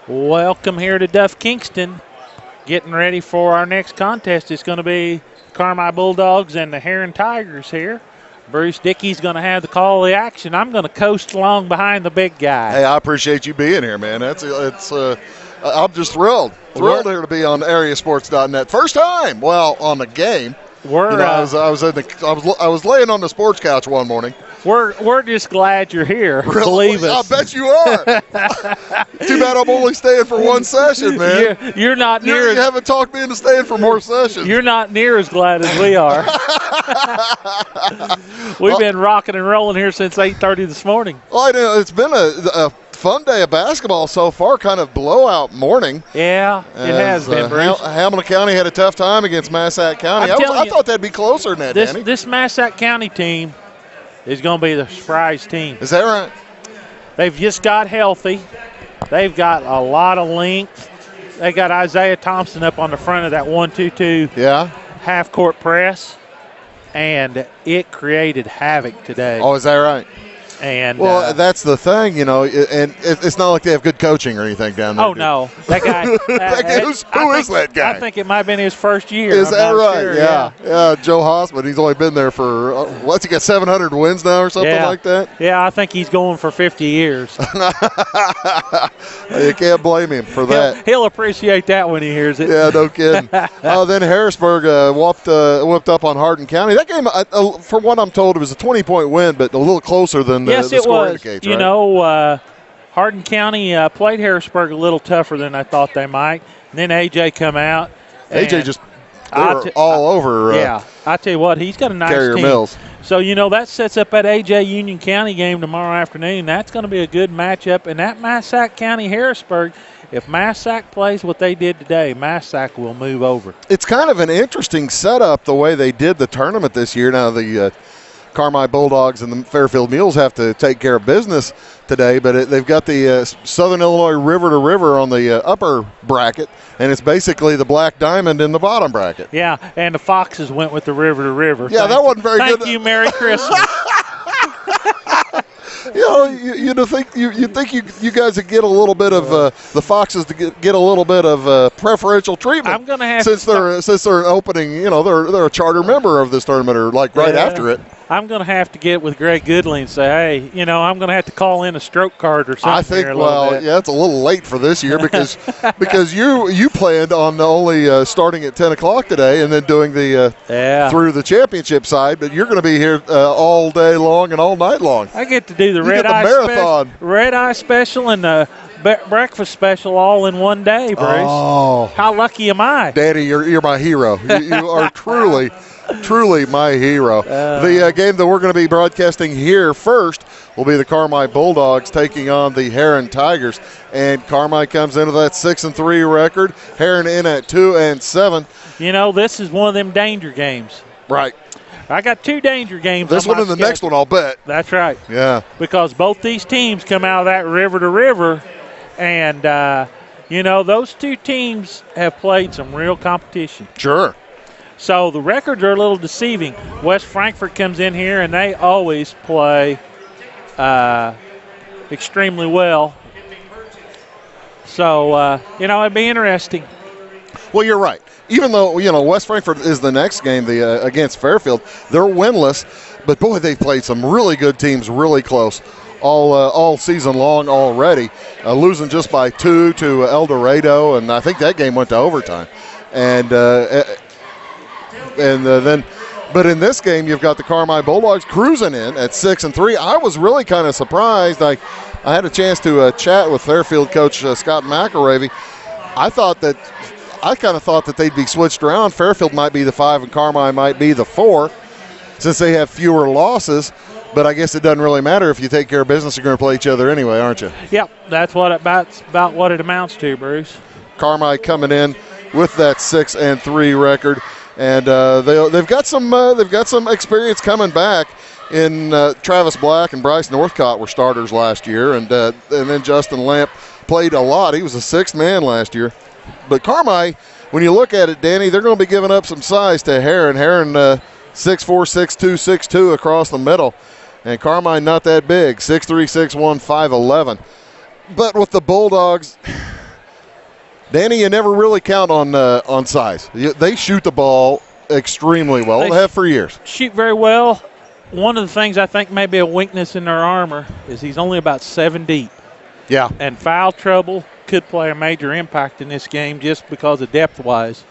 Welcome here to Duff Kingston. Getting ready for our next contest. It's going to be Carmi Bulldogs and the Herrin Tigers here. Bruce Dickey's going to have the call of the action. I'm going to coast along behind the big guy. Hey, I appreciate you being here, man. I'm just thrilled here to be on AreaSports.net. First time, on the game. I was laying on the sports couch one morning. We're just glad you're here. Really? Believe us. I bet you are. Too bad I'm only staying for one session, man. You're not near. You haven't talked me into staying for more sessions. You're not near as glad as we are. We've been rocking and rolling here since 8:30 this morning. Well, I know it's been a fun day of basketball so far, kind of blowout morning. Yeah, it has been, Bruce. Hamilton County had a tough time against Massac County. I thought that'd be closer than that, Danny. This Massac County team is going to be the surprise team. Is that right? They've just got healthy. They've got a lot of length. They got Isaiah Thompson up on the front of that 1-2-2 half-court press, and it created havoc today. Oh, is that right? And that's the thing, and it's not like they have good coaching or anything down there. Oh, no. That guy. Who is that guy? I think it might have been his first year. Is that right? Sure, yeah. Joe Hossman, he's only been there for, what's he got, 700 wins now or something like that? Yeah, I think he's going for 50 years. You can't blame him for that. He'll appreciate that when he hears it. Yeah, no kidding. Then Harrisburg whooped up on Hardin County. That game, from what I'm told, it was a 20-point win, but a little closer than the score indicates, right? Hardin County played Harrisburg a little tougher than I thought they might. And then AJ come out. AJ just all over. I tell you what, he's got a nice Carrier team. Mills. So, that sets up that AJ Union County game tomorrow afternoon. That's going to be a good matchup. And that Massac County Harrisburg, if Massac plays what they did today, Massac will move over. It's kind of an interesting setup the way they did the tournament this year. Now the Carmi Bulldogs and the Fairfield Mules have to take care of business today, but they've got the Southern Illinois River to River on the upper bracket, and it's basically the Black Diamond in the bottom bracket. Yeah, and the Foxes went with the River to River. Yeah, that wasn't very good. Thank you, Merry Christmas. You think you guys would get a little bit of the Foxes to get a little bit of preferential treatment. I'm gonna have since they're an opening. They're a charter member of this tournament, or right after it. I'm going to have to get with Greg Goodley and say, hey, I'm going to have to call in a stroke card or something. I think, it's a little late for this year because you planned on only starting at 10 o'clock today and then doing the through the championship side, but you're going to be here all day long and all night long. I get to do the red eye special and the breakfast special all in one day, Bruce. Oh, how lucky am I? Daddy, you're my hero. You are truly my hero. The game that we're going to be broadcasting here first will be the Carmi Bulldogs taking on the Herrin Tigers. And Carmi comes into that 6-3 record. Herrin in at 2-7. This is one of them danger games. Right. I got two danger games. This one and the next one, I'll bet. That's right. Yeah. Because both these teams come out of that river to river. And, those two teams have played some real competition. Sure. So the records are a little deceiving. West Frankfort comes in here, and they always play extremely well. So, it'd be interesting. Well, you're right. Even though, West Frankfort is the next game against Fairfield, they're winless. But, boy, they've played some really good teams really close all season long already, losing just by 2 to Eldorado, and I think that game went to overtime. But in this game, you've got the Carmi Bulldogs cruising in at 6-3. I was really kind of surprised. I had a chance to chat with Fairfield coach Scott McElravy. I kind of thought that they'd be switched around. Fairfield might be the 5 and Carmi might be the 4, since they have fewer losses. But I guess it doesn't really matter. If you take care of business, you're going to play each other anyway, aren't you? Yep, that's about what it amounts to, Bruce. Carmi coming in with that 6-3 record. And they've got some experience coming back in Travis Black and Bryce Northcott were starters last year, and then Justin Lamp played a lot. He was a sixth man last year. But Carmi, when you look at it, Danny, they're going to be giving up some size to Herrin. Herrin 6'4", 6'2", 6'2" across the middle, and Carmi not that big, 6'3", 6'1", 5'11". But with the Bulldogs, Danny, you never really count on size. They shoot the ball extremely well. They have for years. Shoot very well. One of the things I think may be a weakness in their armor is he's only about 7 deep. Yeah. And foul trouble could play a major impact in this game just because of depth-wise.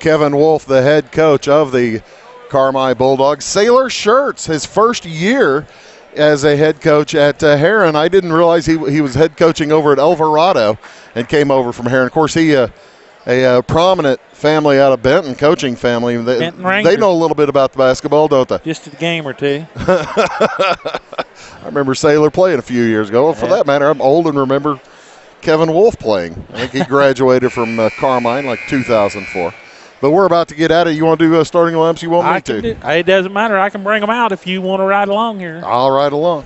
Kevin Wolf, the head coach of the Carmi Bulldogs. Sailor Shirts, his first year as a head coach at Herrin. I didn't realize he was head coaching over at Eldorado and came over from Herrin. Of course, he a prominent family out of Benton, coaching family. They know a little bit about the basketball, don't they? Just a game or two. I remember Sailor playing a few years ago. For that matter, I'm old and remember Kevin Wolf playing. I think he graduated from Carmine like 2004. But we're about to get at it. You want to do starting lineups? You want me to? It doesn't matter. I can bring them out if you want to ride along here. I'll ride along.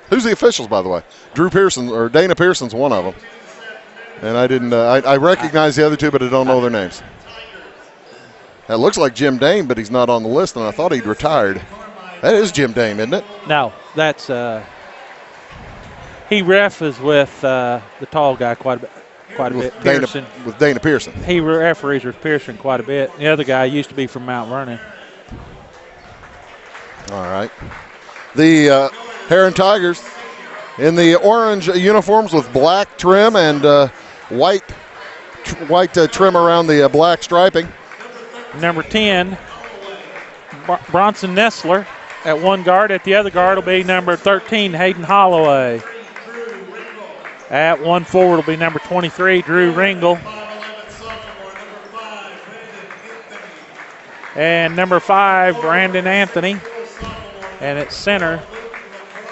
Who's the officials, by the way? Drew Pearson or Dana Pearson's one of them. And I didn't. I recognize the other two, but I don't know their names. That looks like Jim Dame, but he's not on the list, and I thought he'd retired. That is Jim Dame, isn't it? No, that's he ref is with the tall guy quite a bit. Pearson. With Dana Pearson. He referees with Pearson quite a bit. The other guy used to be from Mount Vernon. All right. The Herrin Tigers in the orange uniforms with black trim and white trim around the black striping. Number 10, Bronson Nestler at one guard. At the other guard will be number 13, Hayden Holloway. At one forward will be number 23, Drew Ringel. And number 5, Brandon Anthony. And at center,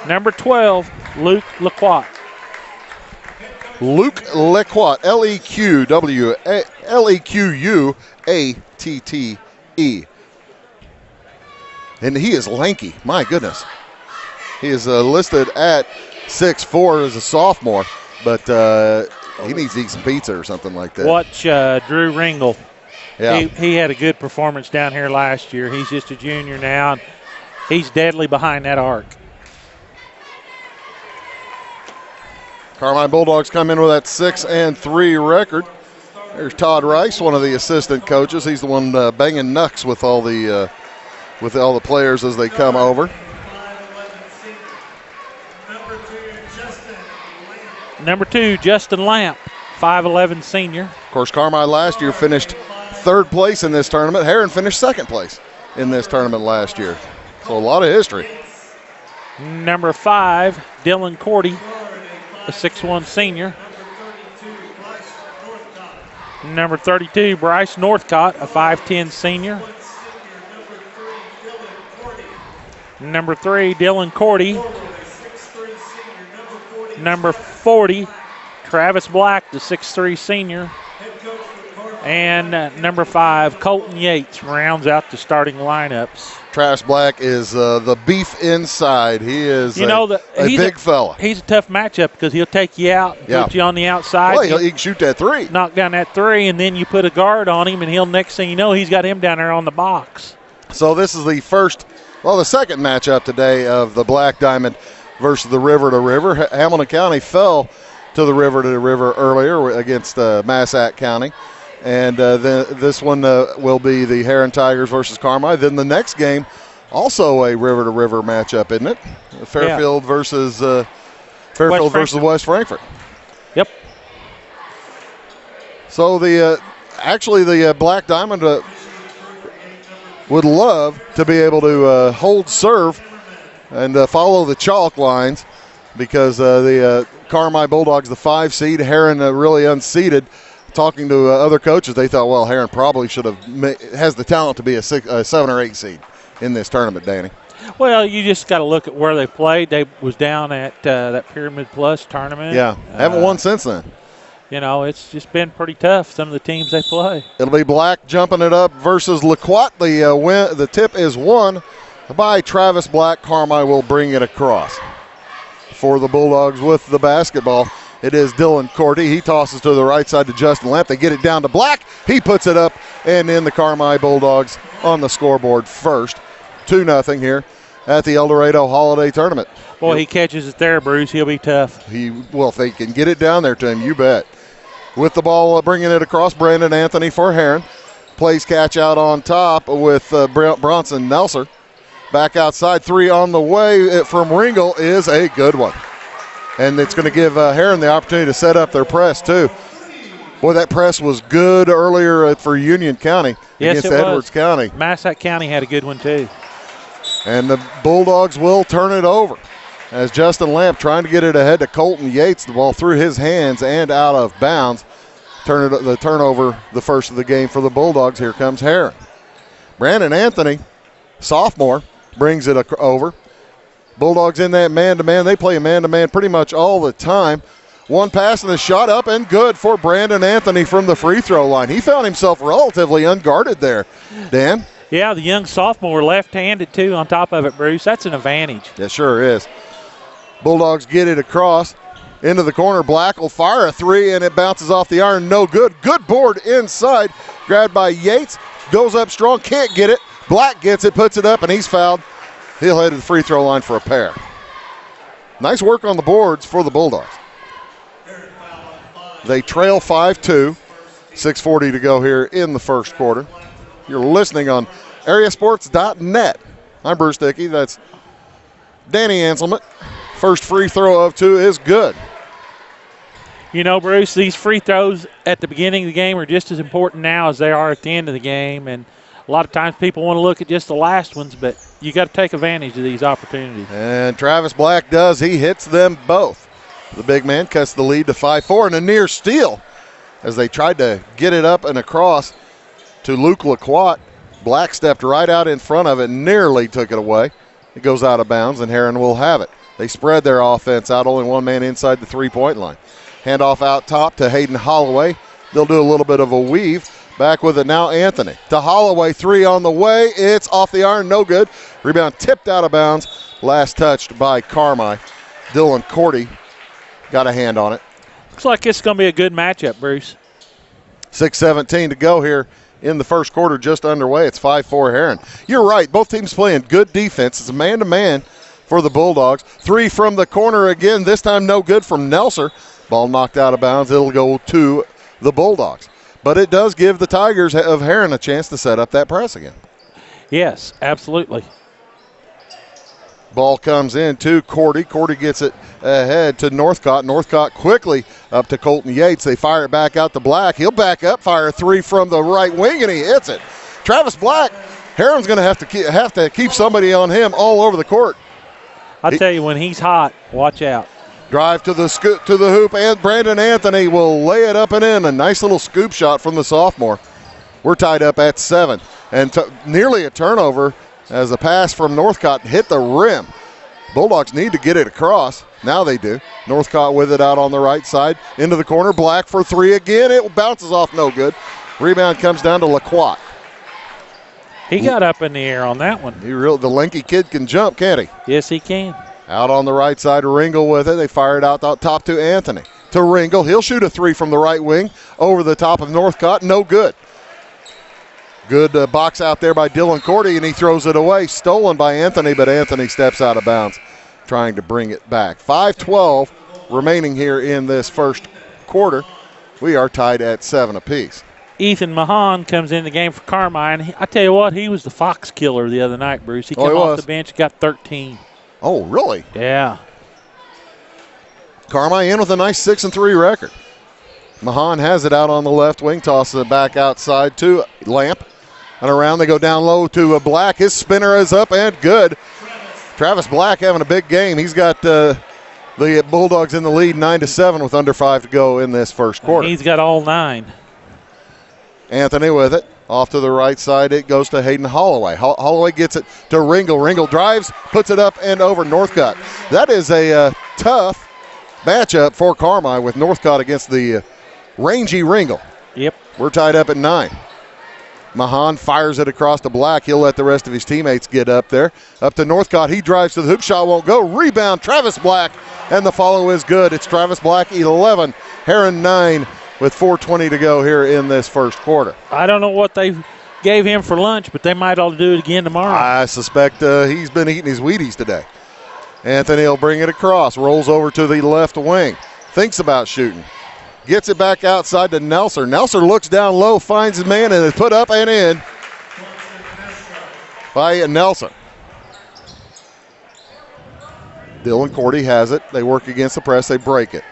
number 12, Luke Lequat. Luke Lequat, Lequuatte. And he is lanky. My goodness. He is listed at 6'4" as a sophomore, but he needs to eat some pizza or something like that. Watch Drew Ringel. Yeah. He had a good performance down here last year. He's just a junior now, and he's deadly behind that arc. Carmi Bulldogs come in with that 6-3 record. There's Todd Rice, one of the assistant coaches. He's the one banging knucks with all the players as they come over. Number 2, Justin Lamp, 5'11" senior. Of course, Carmi last year finished third place in this tournament. Herrin finished second place in this tournament last year. So a lot of history. Number 5, Dylan Cordy, a 6'1" senior. Number 32, Bryce Northcott, a 5'10" senior. Number 3, Dylan Cordy. Number 40, Travis Black, the 6'3" senior. And number 5, Colton Yates rounds out the starting lineups. Travis Black is the beef inside. He is a big fella. He's a tough matchup because he'll take you out, put you on the outside. Well, he can shoot that three. Knock down that three, and then you put a guard on him, and he'll next thing you know, he's got him down there on the box. So this is the second matchup today of the Black Diamond versus the River to River. Hamilton County fell to the River to River earlier against Massac County. And this one will be the Herrin Tigers versus Carmi. Then the next game, also a River to River matchup, isn't it? Fairfield versus West Frankfort. Yep. So the Black Diamond would love to be able to hold serve and follow the chalk lines, because the Carmi Bulldogs, the 5 seed, Herrin really unseeded. Talking to other coaches, they thought, well, Herrin probably has the talent to be a 7 or 8 seed in this tournament, Danny. Well, you just got to look at where they played. They was down at that Pyramid Plus tournament. Yeah, haven't won since then. It's just been pretty tough, some of the teams they play. It'll be Black jumping it up versus Lequat. The tip is won by Travis Black. Carmi will bring it across. For the Bulldogs with the basketball, it is Dylan Cordy. He tosses to the right side to Justin Lamp. They get it down to Black. He puts it up, and in the Carmi Bulldogs on the scoreboard first. 2-0 here at the Eldorado Holiday Tournament. Boy, he catches it there, Bruce. He'll be tough. If they can get it down there to him, you bet. with the ball, bringing it across. Brandon Anthony for Herrin. Plays catch out on top with Bronson Nelson. Back outside, 3 on the way from Ringel is a good one. And it's going to give Herrin the opportunity to set up their press, too. Boy, that press was good earlier for Union County against Edwards County. Massac County had a good one, too. And the Bulldogs will turn it over as Justin Lamp trying to get it ahead to Colton Yates. The ball through his hands and out of bounds. The turnover, the first of the game for the Bulldogs. Here comes Herrin. Brandon Anthony, sophomore, brings it over. Bulldogs in that man-to-man. They play a man-to-man pretty much all the time. One pass and a shot up and good for Brandon Anthony from the free throw line. He found himself relatively unguarded there, Dan. Yeah, the young sophomore left-handed, too, on top of it, Bruce. That's an advantage. It sure is. Bulldogs get it across into the corner. Black will fire a 3, and it bounces off the iron. No good. Good board inside. Grabbed by Yates. Goes up strong. Can't get it. Black gets it, puts it up, and he's fouled. He'll head to the free throw line for a pair. Nice work on the boards for the Bulldogs. They trail 5-2. 6:40 to go here in the first quarter. You're listening on AreaSports.net. I'm Bruce Dickey. That's Danny Anselman. First free throw of 2 is good. You know, Bruce, these free throws at the beginning of the game are just as important now as they are at the end of the game. And a lot of times people want to look at just the last ones, but you got to take advantage of these opportunities. And Travis Black does. He hits them both. The big man cuts the lead to 5-4, and a near steal as they tried to get it up and across to Luke Laquat. Black stepped right out in front of it, nearly took it away. It goes out of bounds, and Herrin will have it. They spread their offense out, only one man inside the three-point line. Handoff out top to Hayden Holloway. They'll do a little bit of a weave. Back with it now, Anthony. To Holloway, 3 on the way. It's off the iron, no good. Rebound tipped out of bounds. Last touched by Carmi. Dylan Cordy got a hand on it. Looks like it's going to be a good matchup, Bruce. 6:17 to go here in the first quarter, just underway. It's 5-4 Herrin. You're right, both teams playing good defense. It's a man-to-man for the Bulldogs. 3 from the corner again, this time no good from Nelser. Ball knocked out of bounds. It'll go to the Bulldogs. But it does give the Tigers of Herrin a chance to set up that press again. Yes, absolutely. Ball comes in to Cordy. Cordy gets it ahead to Northcott. Northcott quickly up to Colton Yates. They fire it back out to Black. He'll back up, fire a 3 from the right wing, and he hits it. Travis Black, Herrin's going to have to keep somebody on him all over the court. I tell you, when he's hot, watch out. Drive to the hoop, and Brandon Anthony will lay it up and in. A nice little scoop shot from the sophomore. We're tied up at 7. And nearly a turnover as a pass from Northcott hit the rim. Bulldogs need to get it across. Now they do. Northcott with it out on the right side. Into the corner. Black for 3 again. It bounces off, no good. Rebound comes down to Laquat. He got up in the air on that one. The lanky kid can jump, can't he? Yes, he can. Out on the right side, Ringel with it. They fire it out top to Anthony. To Ringel. He'll shoot a 3 from the right wing. Over the top of Northcott. No good. Good box out there by Dylan Cordy, and he throws it away. Stolen by Anthony, but Anthony steps out of bounds, trying to bring it back. 5:12 remaining here in this first quarter. We are tied at 7 apiece. Ethan Mahan comes in the game for Carmi. I tell you what, he was the fox killer the other night, Bruce. He came off the bench, got 13. Oh, really? Yeah. Carmi in with a nice 6-3 record. Mahan has it out on the left wing, tosses it back outside to Lamp. And around they go down low to Black. His spinner is up and good. Travis Black having a big game. He's got the Bulldogs in the lead 9-7 with under 5 to go in this first quarter. He's got all 9. Anthony with it. Off to the right side, it goes to Hayden Holloway. Holloway gets it to Ringel. Ringel drives, puts it up and over Northcott. That is a tough matchup for Carmi with Northcott against the rangy Ringel. Yep. We're tied up at 9. Mahan fires it across to Black. He'll let the rest of his teammates get up there. Up to Northcott. He drives to the hoop. Shot won't go. Rebound, Travis Black. And the follow is good. It's Travis Black, 11. Herrin, 9 with 4:20 to go here in this first quarter. I don't know what they gave him for lunch, but they might all do it again tomorrow. I suspect he's been eating his Wheaties today. Anthony will bring it across. Rolls over to the left wing. Thinks about shooting. Gets it back outside to Nelser. Nelser looks down low, finds his man, and is put up and in by Nelser. Dylan Cordy has it. They work against the press. They break it.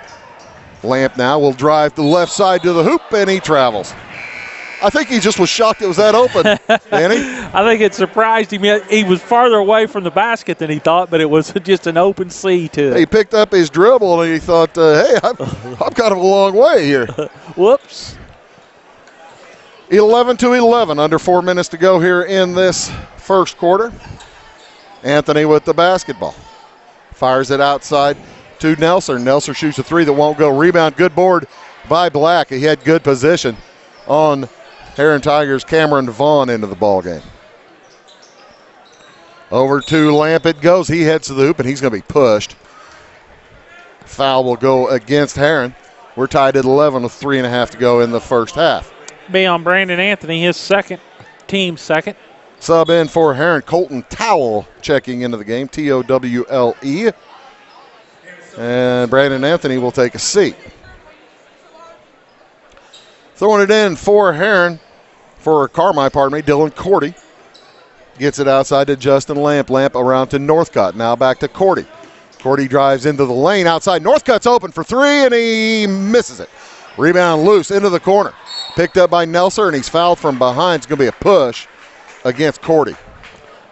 Lamp now will drive to the left side to the hoop, and he travels. I think he just was shocked it was that open, Danny. I think it surprised him. He was farther away from the basket than he thought, but it was just an open sea to it. He picked up his dribble, and he thought, hey, I'm kind of a long way here. Whoops. 11-11, under 4 minutes to go here in this first quarter. Anthony with the basketball. Fires it outside to Nelser. Nelser shoots a three that won't go. Rebound, good board by Black. He had good position on Herrin Tigers' Cameron Vaughn into the ball game. Over to Lamp it goes. He heads to the hoop, and he's going to be pushed. Foul will go against Herrin. We're tied at 11 with 3.5 to go in the first half. Be on Brandon Anthony, his second, team second. Sub in for Herrin, Colton Towle checking into the game, Towle. And Brandon Anthony will take a seat. Throwing it in for Herrin, for Carmi, Dylan Cordy. Gets it outside to Justin Lamp. Lamp around to Northcott. Now back to Cordy. Cordy drives into the lane outside. Northcott's open for three, and he misses it. Rebound loose into the corner. Picked up by Nelser, and he's fouled from behind. It's going to be a push against Cordy.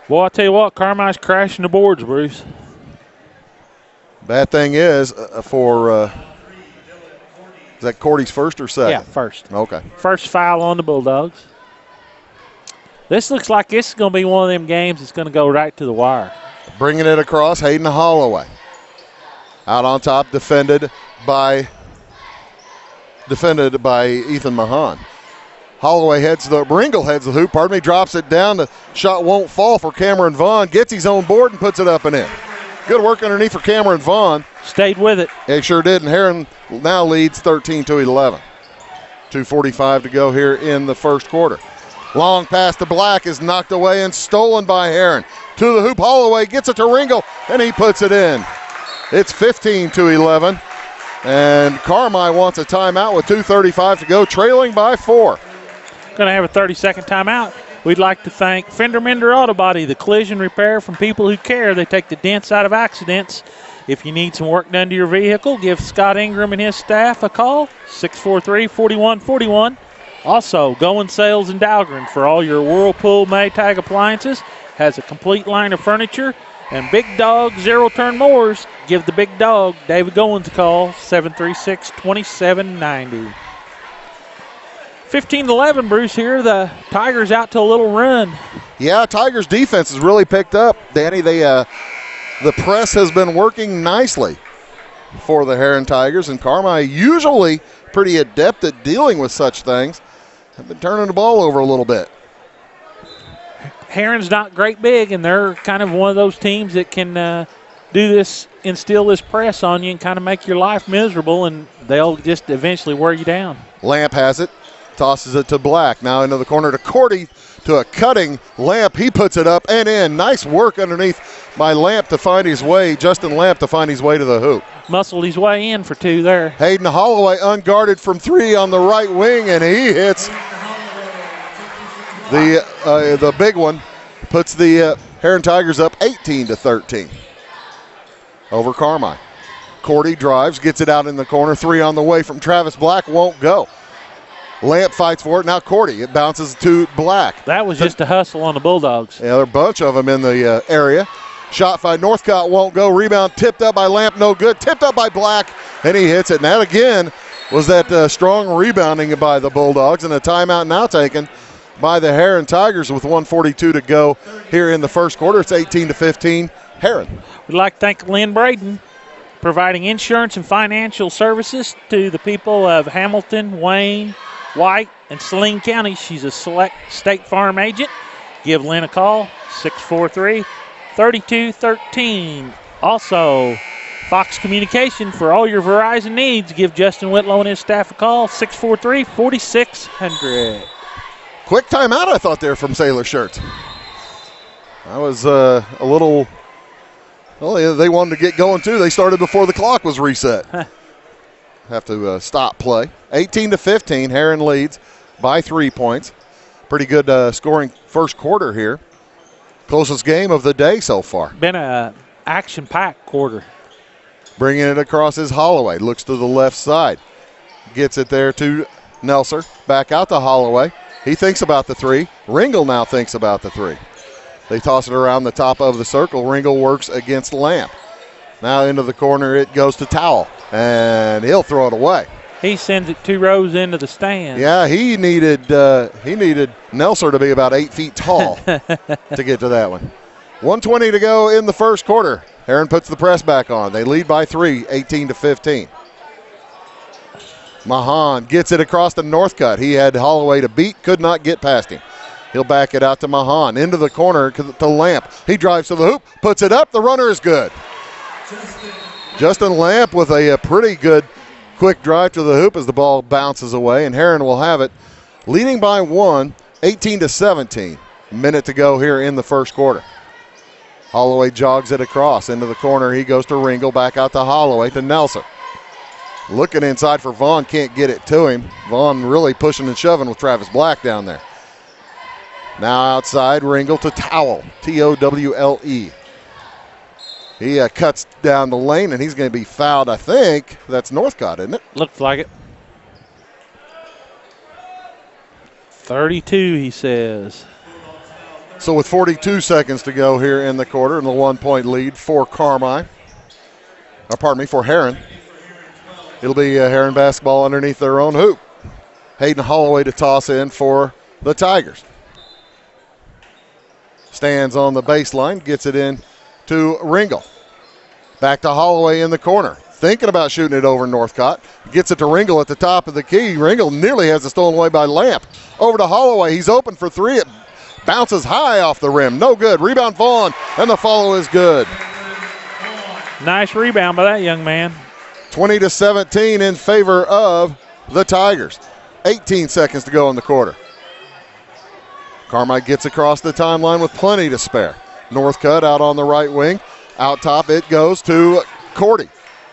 Well, I'll tell you what, Carmi's crashing the boards, Bruce. Bad thing is is that Cordy's first or second? Yeah, first. Okay. First foul on the Bulldogs. This looks like this is going to be one of them games that's going to go right to the wire. Bringing it across, Hayden Holloway. Out on top, defended by Ethan Mahan. Holloway Ringle heads the hoop, drops it down. The shot won't fall for Cameron Vaughn. Gets his own board and puts it up and in. Good work underneath for Cameron Vaughn. Stayed with it. It sure did, and Herrin now leads 13-11. 2:45 to go here in the first quarter. Long pass to Black is knocked away and stolen by Herrin. To the hoop, Holloway gets it to Ringle, and he puts it in. It's 15-11, and Carmi wants a timeout with 2:35 to go, trailing by 4. Going to have a 30-second timeout. We'd like to thank Fender Mender Auto Body, the collision repair from people who care. They take the dents out of accidents. If you need some work done to your vehicle, give Scott Ingram and his staff a call, 643-4141. Also, Going Sales in Dahlgren for all your Whirlpool Maytag appliances. Has a complete line of furniture. And Big Dog zero-turn mowers. Give the Big Dog, David Goins, a call, 736-2790. 15-11, Bruce, here. The Tigers out to a little run. Yeah, Tigers defense has really picked up, Danny. The press has been working nicely for the Herrin Tigers, and Carmi, usually pretty adept at dealing with such things, have been turning the ball over a little bit. Herrin's not great big, and they're kind of one of those teams that can do this, instill this press on you and kind of make your life miserable, and they'll just eventually wear you down. Lamp has it. Tosses it to Black. Now into the corner to Cordy, to a cutting Lamp. He puts it up and in. Nice work underneath by Lamp to find his way, Justin Lamp to find his way to the hoop. Muscled his way in for two there. Hayden Holloway unguarded from three on the right wing, and he hits the big one. Puts the Herrin Tigers up 18-13 over Carmi. Cordy drives, gets it out in the corner. Three on the way from Travis Black, won't go. Lamp fights for it. Now Cordy. It bounces to Black. That was just a hustle on the Bulldogs. Yeah, there are a bunch of them in the area. Shot by Northcott won't go. Rebound tipped up by Lamp, no good. Tipped up by Black, and he hits it. And that again was that strong rebounding by the Bulldogs, and a timeout now taken by the Herrin Tigers with 1:42 to go here in the first quarter. It's 18-15, Herrin. We'd like to thank Lynn Braden, providing insurance and financial services to the people of Hamilton, Wayne, White, and Saline County. She's a select State Farm agent. Give Lynn a call, 643-3213. Also, Fox Communication for all your Verizon needs. Give Justin Whitlow and his staff a call, 643-4600. Quick timeout, I thought, there from Sailor Shirts. I was a little... Well, they wanted to get going, too. They started before the clock was reset. have to stop play. 18-15, Herrin leads by 3 points. Pretty good scoring first quarter here. Closest game of the day so far. Been a action-packed quarter. Bringing it across is Holloway. Looks to the left side. Gets it there to Nelser. Back out to Holloway. He thinks about the three. Ringel now thinks about the three. They toss it around the top of the circle. Ringel works against Lamp. Now into the corner it goes to Towell, and he'll throw it away. He sends it 2 rows into the stand. Yeah, he needed Nelser to be about 8 feet tall to get to that one. 1:20 to go in the first quarter. Herrin puts the press back on. They lead by 3, 18-15. Mahan gets it across the Northcutt. He had Holloway to beat, could not get past him. He'll back it out to Mahan. Into the corner to Lamp. He drives to the hoop, puts it up. The runner is good. Justin Lamp with a pretty good quick drive to the hoop as the ball bounces away, and Herrin will have it, leading by 1, 18-17. Minute to go here in the first quarter. Holloway jogs it across into the corner. He goes to Ringel, back out to Holloway to Nelson. Looking inside for Vaughn, can't get it to him. Vaughn really pushing and shoving with Travis Black down there. Now outside, Ringel to Towell, Towle. He cuts down the lane, and he's going to be fouled, I think. That's Northcutt, isn't it? Looks like it. 32, he says. So with 42 seconds to go here in the quarter, and the 1-point lead for Carmi. For Herrin. It'll be Herrin basketball underneath their own hoop. Hayden Holloway to toss in for the Tigers. Stands on the baseline, gets it in to Ringel. Back to Holloway in the corner. Thinking about shooting it over Northcutt. Gets it to Ringel at the top of the key. Ringel nearly has it stolen away by Lamp. Over to Holloway. He's open for 3. It bounces high off the rim. No good. Rebound Vaughn, and the follow is good. Nice rebound by that young man. 20-17 in favor of the Tigers. 18 seconds to go in the quarter. Carmi gets across the timeline with plenty to spare. Northcutt out on the right wing. Out top it goes to Cordy.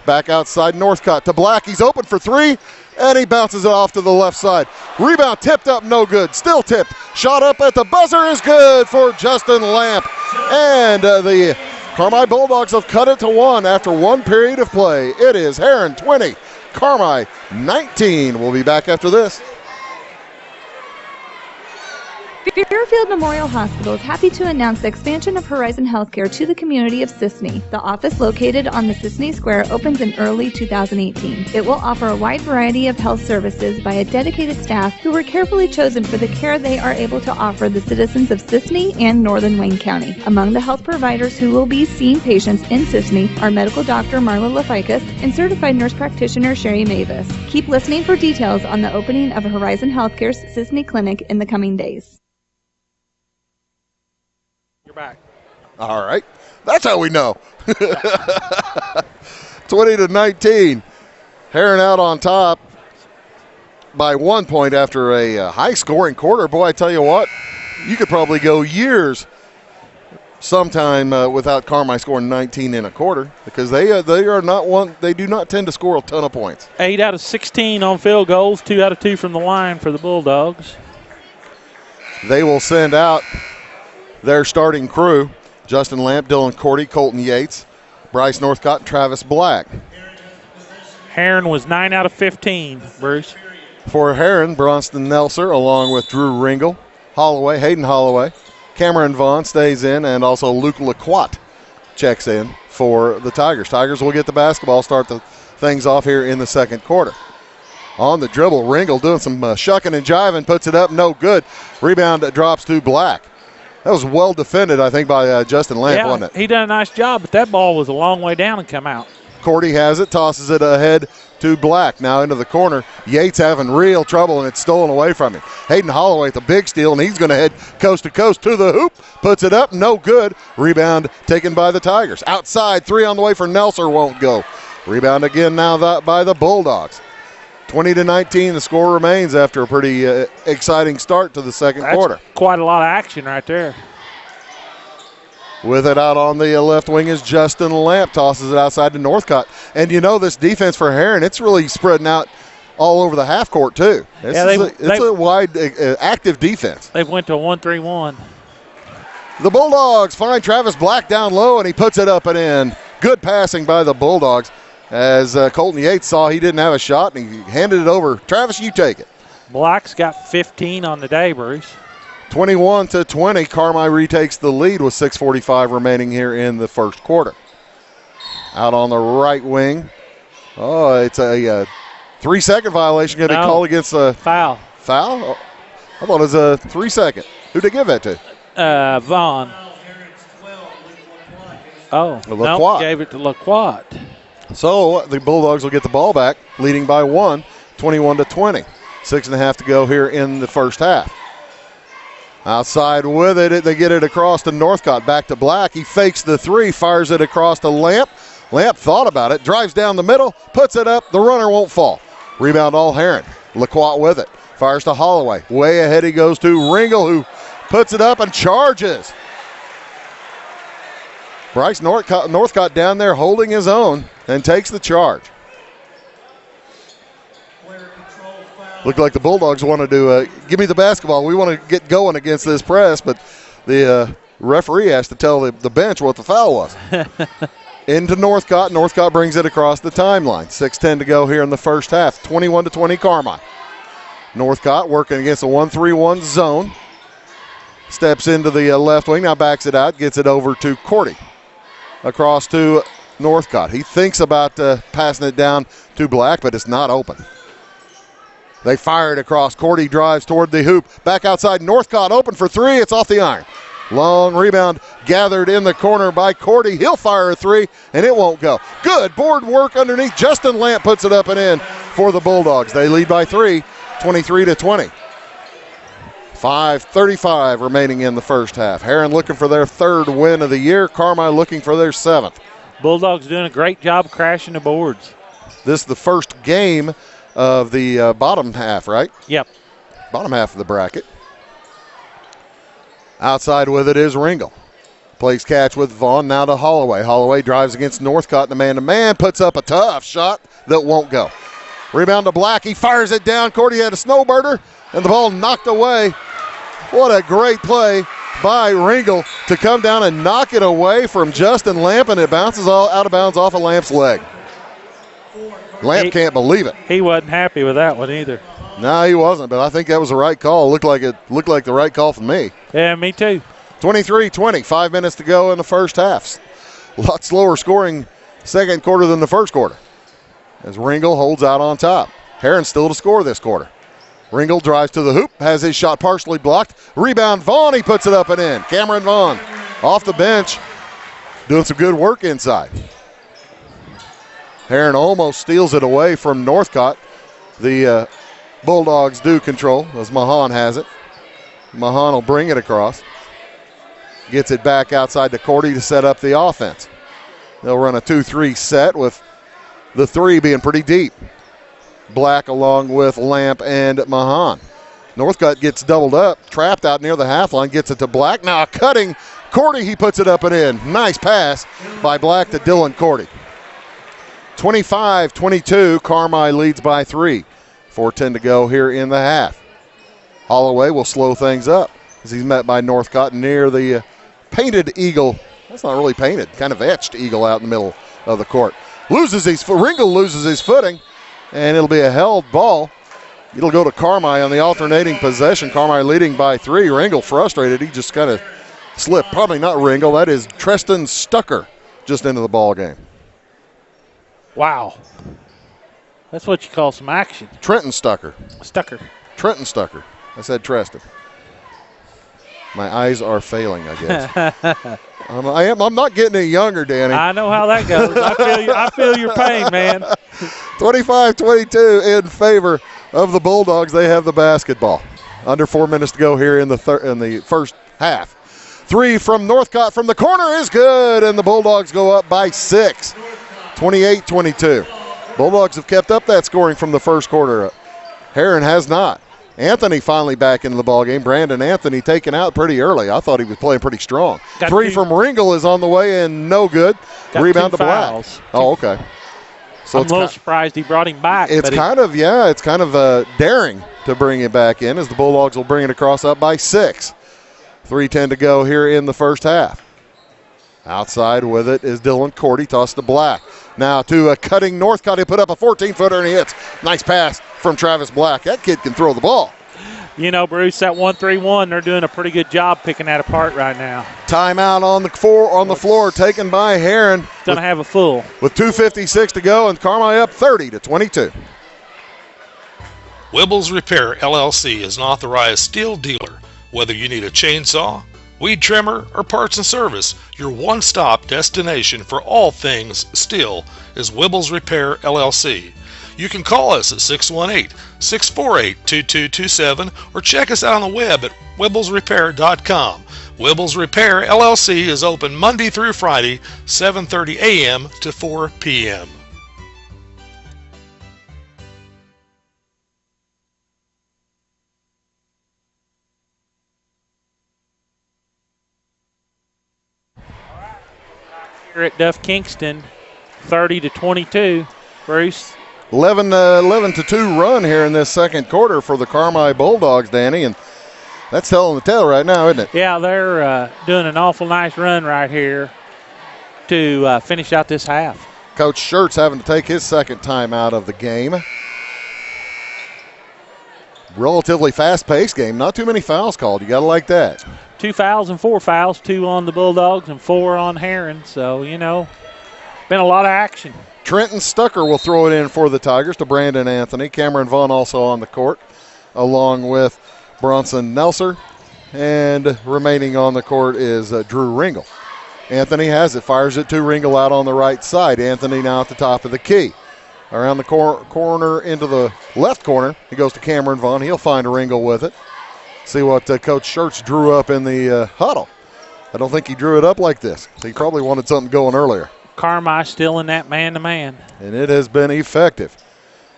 Back outside Northcutt to Black. He's open for 3, and he bounces it off to the left side. Rebound tipped up, no good. Still tipped. Shot up at the buzzer is good for Justin Lamp. And the Carmi Bulldogs have cut it to 1 after 1 period of play. It is Herrin 20, Carmi 19. We'll be back after this. Fairfield Memorial Hospital is happy to announce the expansion of Horizon Healthcare to the community of Sisney. The office located on the Sisney Square opens in early 2018. It will offer a wide variety of health services by a dedicated staff who were carefully chosen for the care they are able to offer the citizens of Sisney and Northern Wayne County. Among the health providers who will be seeing patients in Sisney are medical doctor Marla Laficus and certified nurse practitioner Sherry Mavis. Keep listening for details on the opening of Horizon Healthcare's Sisney Clinic in the coming days. Back. All right. That's how we know. 20-19. Herrin out on top by 1 point after a high-scoring quarter. Boy, I tell you what, you could probably go years sometime without Carmi scoring 19 in a quarter because they are not one. They do not tend to score a ton of points. 8 out of 16 on field goals, 2 out of 2 from the line for the Bulldogs. They will send out their starting crew: Justin Lamp, Dylan Cordy, Colton Yates, Bryce Northcutt, and Travis Black. Herrin was 9 out of 15, Bruce. For Herrin, Bronston Nelser, along with Drew Ringel, Holloway, Hayden Holloway, Cameron Vaughn stays in, and also Luke Laquat checks in for the Tigers. Tigers will get the basketball, start the things off here in the second quarter. On the dribble, Ringel doing some shucking and jiving, puts it up, no good. Rebound drops to Black. That was well defended, I think, by Justin Lamp, wasn't it? He done a nice job, but that ball was a long way down and come out. Cordy has it, tosses it ahead to Black. Now into the corner. Yates having real trouble, and it's stolen away from him. Hayden Holloway with the big steal, and he's going to head coast to coast to the hoop. Puts it up, no good. Rebound taken by the Tigers. Outside, 3 on the way for Nelser, won't go. Rebound again now by the Bulldogs. 20-19, the score remains after a pretty exciting start to the second quarter. Quite a lot of action right there. With it out on the left wing is Justin Lamp, tosses it outside to Northcott. And this defense for Herrin, it's really spreading out all over the half court too. It's a wide, active defense. They went to 1-3-1. The Bulldogs find Travis Black down low, and he puts it up and in. Good passing by the Bulldogs as Colton Yates saw he didn't have a shot, and he handed it over. Travis, you take it. Black's got 15 on the day, Bruce. 21-20, Carmi retakes the lead with 6:45 remaining here in the first quarter. Out on the right wing. Oh, it's a 3-second violation going to be called against a foul. Foul? Oh, I thought it was a 3-second. Who'd they give that to? Vaughn. Lacroix. Gave it to Lacroix. So the Bulldogs will get the ball back, leading by 1, 21-20. 6.5 to go here in the first half. Outside with it, they get it across to Northcott, back to Black. He fakes the three, fires it across to Lamp. Lamp thought about it, drives down the middle, puts it up. The runner won't fall. Rebound all Herrin. Lacroix with it, fires to Holloway. Way ahead he goes to Ringel, who puts it up and charges. Bryce Northcott down there holding his own and takes the charge. Looked like the Bulldogs wanted to give me the basketball. We want to get going against this press, but the referee has to tell the bench what the foul was. Into Northcott. Northcott brings it across the timeline. 6:10 to go here in the first half. 21-20 Carmi. Northcott working against a 1-3-1 zone. Steps into the left wing, now backs it out, gets it over to Cordy. Across to Northcott. He thinks about passing it down to Black, but it's not open. They fire it across. Cordy drives toward the hoop. Back outside, Northcott open for three. It's off the iron. Long rebound gathered in the corner by Cordy. He'll fire a three, and it won't go. Good board work underneath. Justin Lamp puts it up and in for the Bulldogs. They lead by 3, 23-20. 5:35 remaining in the first half. Herrin looking for their third win of the year. Carmi looking for their 7th. Bulldogs doing a great job crashing the boards. This is the first game of the bottom half, right? Yep. Bottom half of the bracket. Outside with it is Ringel. Plays catch with Vaughn, now to Holloway. Holloway drives against Northcott in the man-to-man, puts up a tough shot that won't go. Rebound to Black, he fires it down. Cordy had a snowbirder, and the ball knocked away. What a great play by Ringel to come down and knock it away from Justin Lamp, and it bounces all out of bounds off of Lamp's leg. Lamp can't believe it. He wasn't happy with that one either. No, he wasn't, but I think that was the right call. Looked like the right call for me. Yeah, me too. 23-20, 5 minutes to go in the first half. A lot slower scoring second quarter than the first quarter, as Ringel holds out on top. Herrin still to score this quarter. Ringel drives to the hoop, has his shot partially blocked. Rebound, Vaughn, he puts it up and in. Cameron Vaughn off the bench, doing some good work inside. Herrin almost steals it away from Northcott. The Bulldogs do control, as Mahan has it. Mahan will bring it across. Gets it back outside to Cordy to set up the offense. They'll run a 2-3 set with the three being pretty deep. Black along with Lamp and Mahan. Northcott gets doubled up, trapped out near the half line, gets it to Black. Now cutting Cordy, he puts it up and in. Nice pass by Black to Dylan Cordy. 25-22, Carmi leads by 3. 4:10 to go here in the half. Holloway will slow things up as he's met by Northcott near the painted eagle. That's not really painted, kind of etched eagle out in the middle of the court. Ringel loses his footing, and it'll be a held ball. It'll go to Carmi on the alternating possession. Carmi leading by 3. Ringel frustrated. He just kind of slipped. Probably not Ringel. That is Treston Stucker just into the ball game. Wow. That's what you call some action. Trenton Stucker. Trenton Stucker. I said Treston. My eyes are failing, I guess. I'm not getting any younger, Danny. I know how that goes. I feel your pain, man. 25-22 in favor of the Bulldogs. They have the basketball. Under 4 minutes to go here in the first half. 3 from Northcott from the corner is good, and the Bulldogs go up by 6. 28-22. Bulldogs have kept up that scoring from the first quarter. Herrin has not. Anthony finally back into the ballgame. Brandon Anthony taken out pretty early. I thought he was playing pretty strong. Three from Ringle is on the way and no good. Rebound to Black. Oh, okay. So I'm a little surprised he brought him back. It's kind of daring to bring it back in as the Bulldogs will bring it across up by 6. 3:10 to go here in the first half. Outside with it is Dylan Cordy, tossed to Black. Now to a cutting Northcott. He put up a 14-footer and he hits. Nice pass from Travis Black. That kid can throw the ball. You know, Bruce, that 1-3-1, they're doing a pretty good job picking that apart right now. Timeout on the floor taken by Herrin. Going to have a full. With 2:56 to go and Carmi up 30-22. Wibbles Repair, LLC is an authorized steel dealer. Whether you need a chainsaw, weed trimmer, or parts and service, your one-stop destination for all things steel is Wibbles Repair, LLC. You can call us at 618-648-2227 or check us out on the web at wibblesrepair.com. Wibbles Repair, LLC is open Monday through Friday, 7:30 a.m. to 4 p.m. Here at Duff Kingston, 30-22. Bruce. 11-2 run here in this second quarter for the Carmi Bulldogs, Danny, and that's telling the tale right now, isn't it? Yeah, they're doing an awful nice run right here to finish out this half. Coach Schertz having to take his second time out of the game. Relatively fast-paced game. Not too many fouls called. You got to like that. 2 fouls and 4 fouls, 2 on the Bulldogs and 4 on Herrin. So, you know, been a lot of action. Trenton Stucker will throw it in for the Tigers to Brandon Anthony. Cameron Vaughn also on the court, along with Bronson Nelser. And remaining on the court is Drew Ringle. Anthony has it, fires it to Ringle out on the right side. Anthony now at the top of the key. Around the corner into the left corner, he goes to Cameron Vaughn. He'll find Ringle with it. See what Coach Schertz drew up in the huddle. I don't think he drew it up like this. He probably wanted something going earlier. Carmi still in that man-to-man. And it has been effective.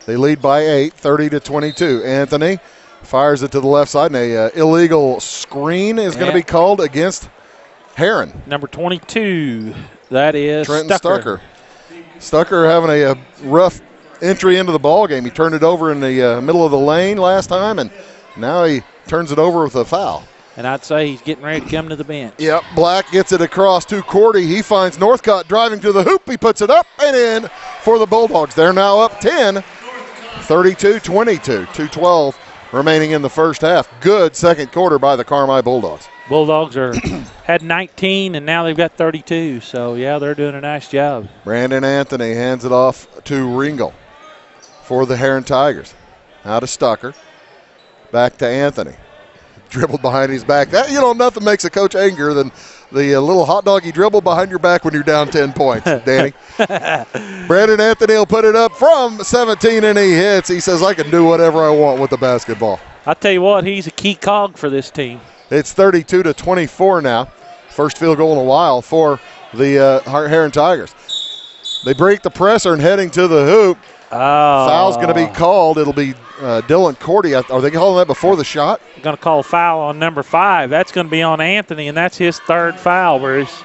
They lead by 8, 30-22. Anthony fires it to the left side, and a illegal screen is going to be called against Herrin. Number 22, that is Trenton Stucker. Stucker having a rough entry into the ball game. He turned it over in the middle of the lane last time, and now he turns it over with a foul. And I'd say he's getting ready to come to the bench. Yep, Black gets it across to Cordy. He finds Northcott driving to the hoop. He puts it up and in for the Bulldogs. They're now up 10, 32-22, 2:12 remaining in the first half. Good second quarter by the Carmi Bulldogs. Bulldogs had 19, and now they've got 32. So, yeah, they're doing a nice job. Brandon Anthony hands it off to Ringle for the Herrin Tigers. Out to Stucker. Back to Anthony. Dribbled behind his back. That, nothing makes a coach angrier than the little hot dog you dribble behind your back when you're down 10 points, Danny. Brandon Anthony will put it up from 17, and he hits. He says, I can do whatever I want with the basketball. I'll tell you what, he's a key cog for this team. It's 32-24 now. First field goal in a while for the Herrin Tigers. They break the presser and heading to the hoop. Oh. Foul's going to be called. It'll be Dylan Cordy. Are they calling that before the shot? Going to call a foul on number 5. That's going to be on Anthony, and that's his third foul, Bruce.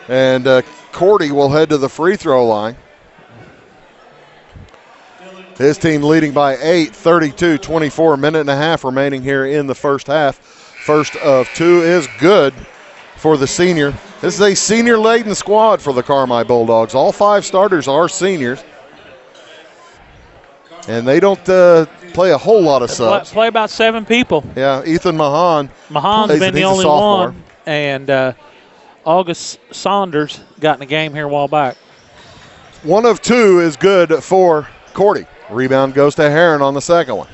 And Cordy will head to the free throw line. His team leading by 8, 32-24, minute and a half remaining here in the first half. First of 2 is good for the senior. This is a senior-laden squad for the Carmi Bulldogs. All 5 starters are seniors. And they don't play a whole lot of subs. Play about 7 people. Yeah, Ethan Mahan. Mahan's been the only one. And August Saunders got in the game here a while back. 1 of 2 is good for Cordy. Rebound goes to Herrin on the second one.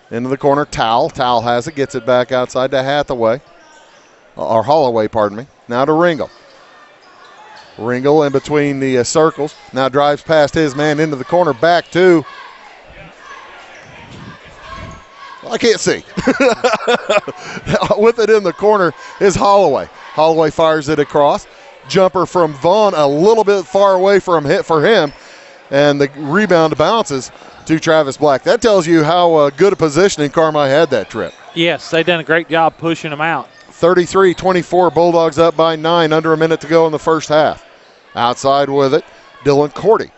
Into the corner, Towel. Towel has it, gets it back outside to Hathaway. Or Holloway, pardon me. Now to Ringle. Ringle in between the circles. Now drives past his man into the corner, back to... I can't see. With it in the corner is Holloway. Holloway fires it across. Jumper from Vaughn a little bit far away from hit for him. And the rebound bounces to Travis Black. That tells you how good a positioning Carmi had that trip. Yes, they done a great job pushing them out. 33-24, Bulldogs up by 9, under a minute to go in the first half. Outside with it, Dylan Cordy.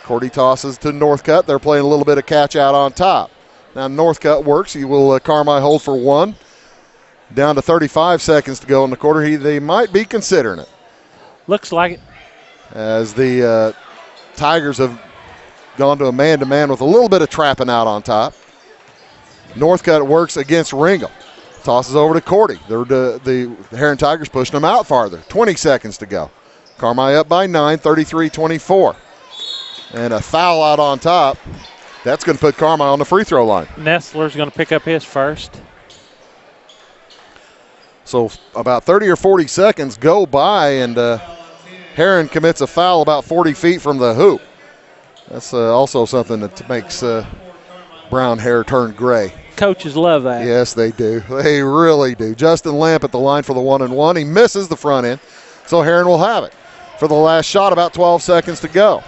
Cordy tosses to Northcutt. They're playing a little bit of catch out on top. Now Northcutt works. He will Carmi hold for 1. Down to 35 seconds to go in the quarter. They might be considering it. Looks like it. As the Tigers have gone to a man-to-man with a little bit of trapping out on top. Northcutt works against Ringel. Tosses over to Cordy. The Herrin Tigers pushing them out farther. 20 seconds to go. Carmi up by 9, 33-24. And a foul out on top. That's going to put Carmi on the free throw line. Nestler's going to pick up his first. So about 30 or 40 seconds go by, and Herrin commits a foul about 40 feet from the hoop. That's also something that makes brown hair turn gray. Coaches love that. Yes, they do. They really do. Justin Lamp at the line for the 1-and-1. He misses the front end, so Herrin will have it. For the last shot, about 12 seconds to go.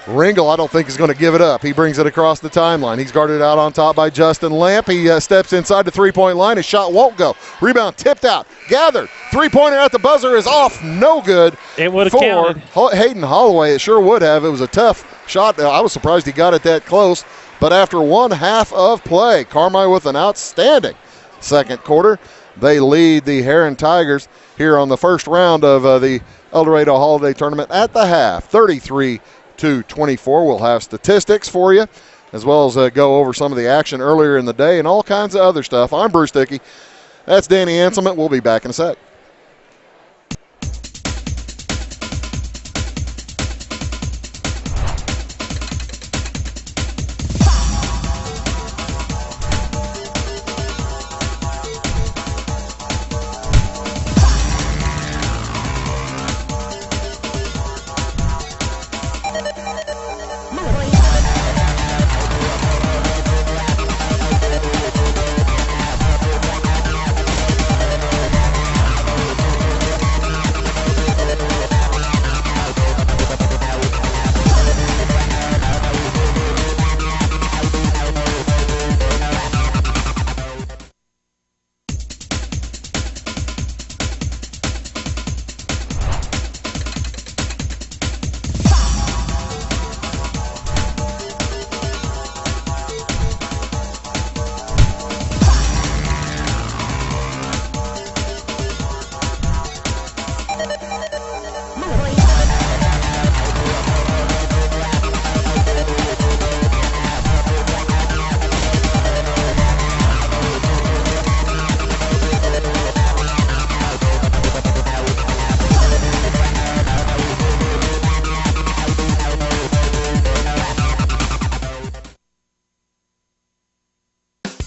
Ringel, I don't think, is going to give it up. He brings it across the timeline. He's guarded out on top by Justin Lamp. He steps inside the three-point line. His shot won't go. Rebound tipped out. Gathered. Three-pointer at the buzzer is off. No good. It would have counted. Hayden Holloway, it sure would have. It was a tough shot. I was surprised he got it that close. But after 1 half of play, Carmi with an outstanding second quarter. They lead the Herrin Tigers here on the first round of the Eldorado Holiday Tournament at the half. 33-24. We'll have statistics for you, as well as go over some of the action earlier in the day and all kinds of other stuff. I'm Bruce Dickey. That's Danny Anselman. We'll be back in a sec.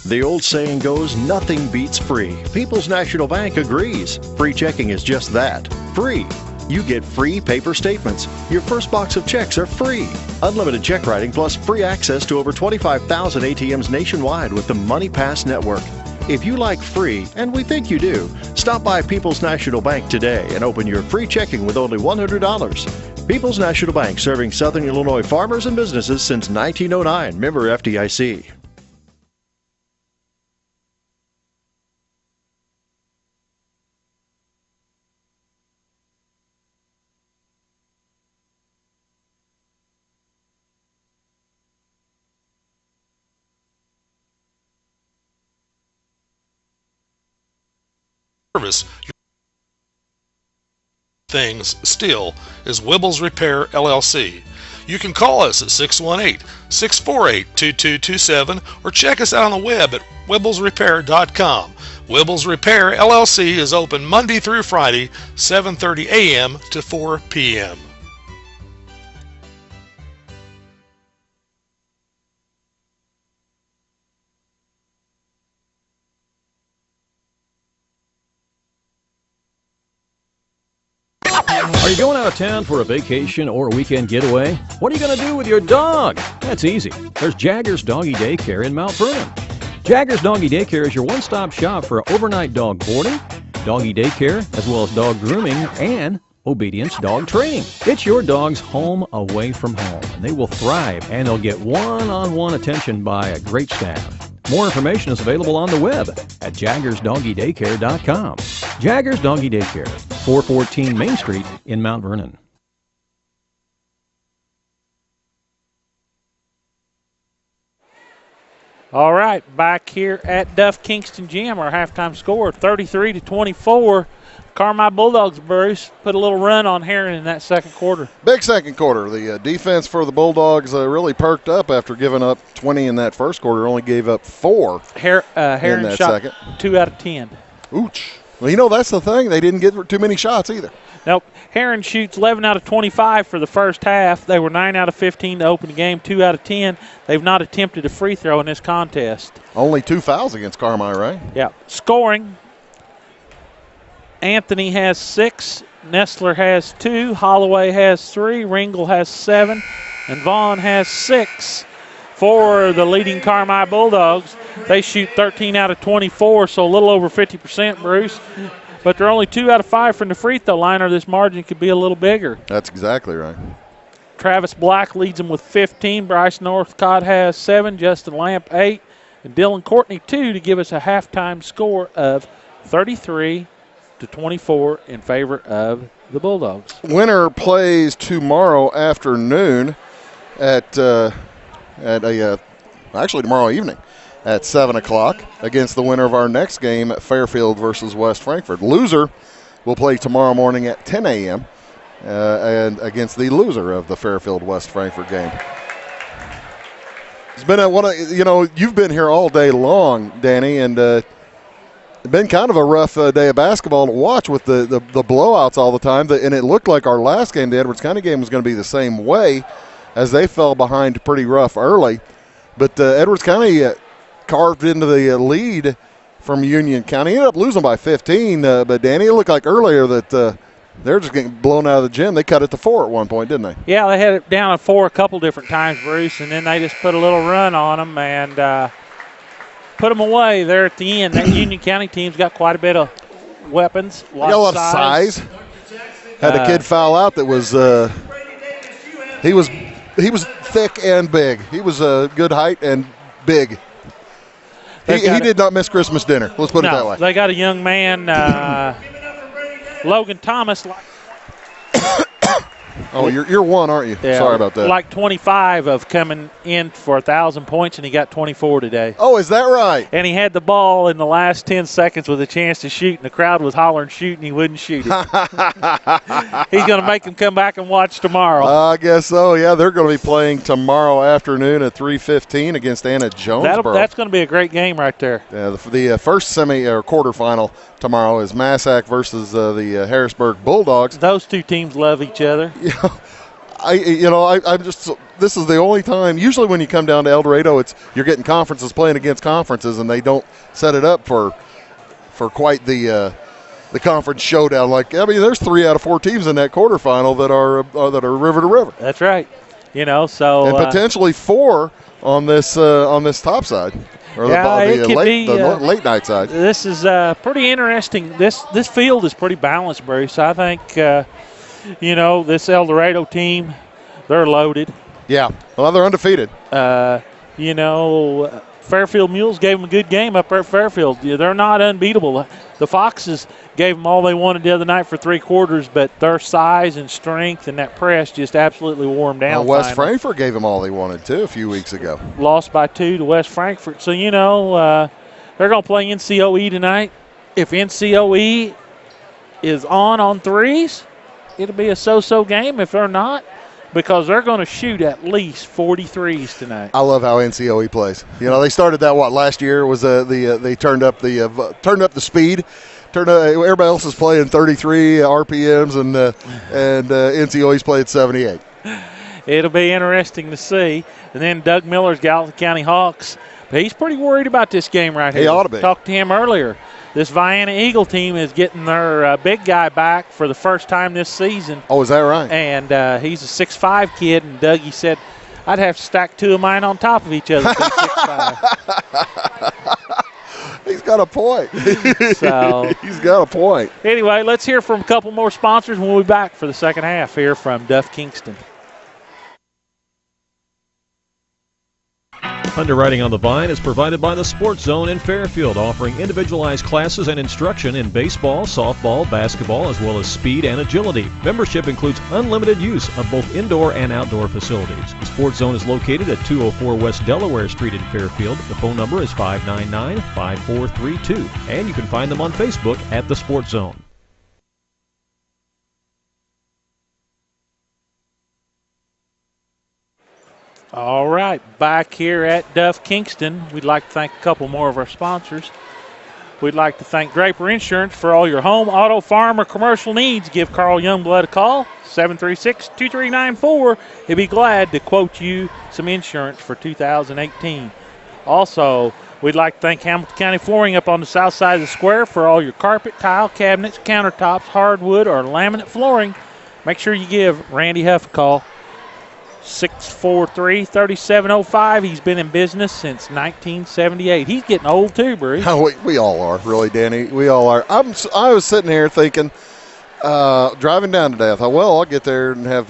The old saying goes, nothing beats free. People's National Bank agrees. Free checking is just that, free. You get free paper statements. Your first box of checks are free. Unlimited check writing plus free access to over 25,000 ATMs nationwide with the Money Pass Network. If you like free, and we think you do, stop by People's National Bank today and open your free checking with only $100. People's National Bank, serving Southern Illinois farmers and businesses since 1909. Member FDIC. Service things still is Wibbles Repair LLC. You can call us at 618-648-2227 or check us out on the web at wibblesrepair.com. Wibbles Repair LLC is open Monday through Friday, 7:30 a.m. to 4 p.m. Are you going out of town for a vacation or a weekend getaway? What are you going to do with your dog? That's easy. There's Jagger's Doggy Daycare in Mount Vernon. Jagger's Doggy Daycare is your one-stop shop for overnight dog boarding, doggy daycare, as well as dog grooming and Obedience Dog Training. It's your dog's home away from home, and they will thrive, and they'll get one-on-one attention by a great staff. More information is available on the web at jaggersdoggydaycare.com. Jaggers Doggy Daycare, 414 Main Street in Mount Vernon. All right, back here at Duff Kingston Gym, our halftime score, 33-24. Carmi Bulldogs, Bruce, put a little run on Herrin in that second quarter. Big second quarter. The defense for the Bulldogs really perked up after giving up 20 in that first quarter. Only gave up 4 Herrin in that shot second. 2 out of 10. Ooch. Well, that's the thing. They didn't get too many shots either. Nope. Herrin shoots 11 out of 25 for the first half. They were 9 out of 15 to open the game, 2 out of 10. They've not attempted a free throw in this contest. Only 2 fouls against Carmi, right? Yeah. Scoring. Anthony has 6, Nestler has 2, Holloway has 3, Ringel has 7, and Vaughn has 6 for the leading Carmi Bulldogs. They shoot 13 out of 24, so a little over 50%, Bruce. But they're only 2 out of 5 from the free throw line, or this margin could be a little bigger. That's exactly right. Travis Black leads them with 15. Bryce Northcott has 7, Justin Lamp 8, and Dylan Courtney 2 to give us a halftime score of 33-24 in favor of the Bulldogs. Winner plays tomorrow afternoon actually tomorrow evening at 7 o'clock against the winner of our next game at Fairfield versus West Frankfort. Loser will play tomorrow morning at 10 a.m. And against the loser of the Fairfield West Frankfort game. It's been you've been here all day long, Danny, and it's been kind of a rough day of basketball to watch with the blowouts all the time. And it looked like our last game, the Edwards County game, was going to be the same way as they fell behind pretty rough early. But Edwards County carved into the lead from Union County. Ended up losing by 15, but Danny, it looked like earlier that they're just getting blown out of the gym. They cut it to 4 at one point, didn't they? Yeah, they had it down at 4 a couple different times, Bruce, and then they just put a little run on them and put them away there at the end. That Union County team's got quite a bit of weapons. Got a lot of size. Had a kid foul out that was he was thick and big. He was a good height and big. He did not miss Christmas dinner. Let's put it that way. They got a young man, Logan Thomas. Oh, you're one, aren't you? Yeah, sorry about that. Like 25 of coming in for 1,000 points, and he got 24 today. Oh, is that right? And he had the ball in the last 10 seconds with a chance to shoot, and the crowd was hollering shoot, and he wouldn't shoot it. He's going to make them come back and watch tomorrow. I guess so. Yeah, they're going to be playing tomorrow afternoon at 3:15 against Anna Jonesboro. That's going to be a great game right there. Yeah, the first semi or quarterfinal tomorrow is Massac versus the Harrisburg Bulldogs. Those two teams love each other. Yeah, I'm just. This is the only time. Usually, when you come down to Eldorado, you're getting conferences playing against conferences, and they don't set it up for quite the conference showdown. There's 3 out of 4 teams in that quarterfinal that are river to river. That's right. So and potentially 4 on this top side. Or the late night side. This is pretty interesting. This field is pretty balanced, Bruce. I think, this Eldorado team, they're loaded. Yeah. Well, they're undefeated. Fairfield Mules gave them a good game up there at Fairfield. They're not unbeatable. The Foxes gave them all they wanted the other night for 3 quarters, but their size and strength and that press just absolutely wore them down. West Frankfort gave them all they wanted, too, a few weeks ago. Lost by 2 to West Frankfort. So, they're going to play NCOE tonight. If NCOE is on threes, it'll be a so-so game. If they're not, because they're going to shoot at least 43s tonight. I love how NCOE plays. They started that last year was they turned up the speed. Everybody else is playing 33 RPMs and NCOE's playing 78. It'll be interesting to see. And then Doug Miller's Gallatin County Hawks. But he's pretty worried about this game right here. He ought to be. Talked to him earlier. This Vienna Eagle team is getting their big guy back for the first time this season. Oh, is that right? And he's a 6'5" kid, and Dougie said, I'd have to stack 2 of mine on top of each other to be 6'5". He's got a point. So he's got a point. Anyway, let's hear from a couple more sponsors when we'll be back for the second half here from Duff Kingston. Underwriting on the Vine is provided by the Sports Zone in Fairfield, offering individualized classes and instruction in baseball, softball, basketball, as well as speed and agility. Membership includes unlimited use of both indoor and outdoor facilities. The Sports Zone is located at 204 West Delaware Street in Fairfield. The phone number is 599-5432, and you can find them on Facebook at the Sports Zone. All right, back here at Duff Kingston, we'd like to thank a couple more of our sponsors. We'd like to thank Draper Insurance for all your home, auto, farm, or commercial needs. Give Carl Youngblood a call, 736-2394. He'll be glad to quote you some insurance for 2018. Also, we'd like to thank Hamilton County Flooring up on the south side of the square for all your carpet, tile, cabinets, countertops, hardwood, or laminate flooring. Make sure you give Randy Huff a call. 643-3705. He's been in business since 1978. He's getting old too, Bruce. We all are, really, Danny. We all are. I was sitting here thinking, driving down today, I thought, well, I'll get there and have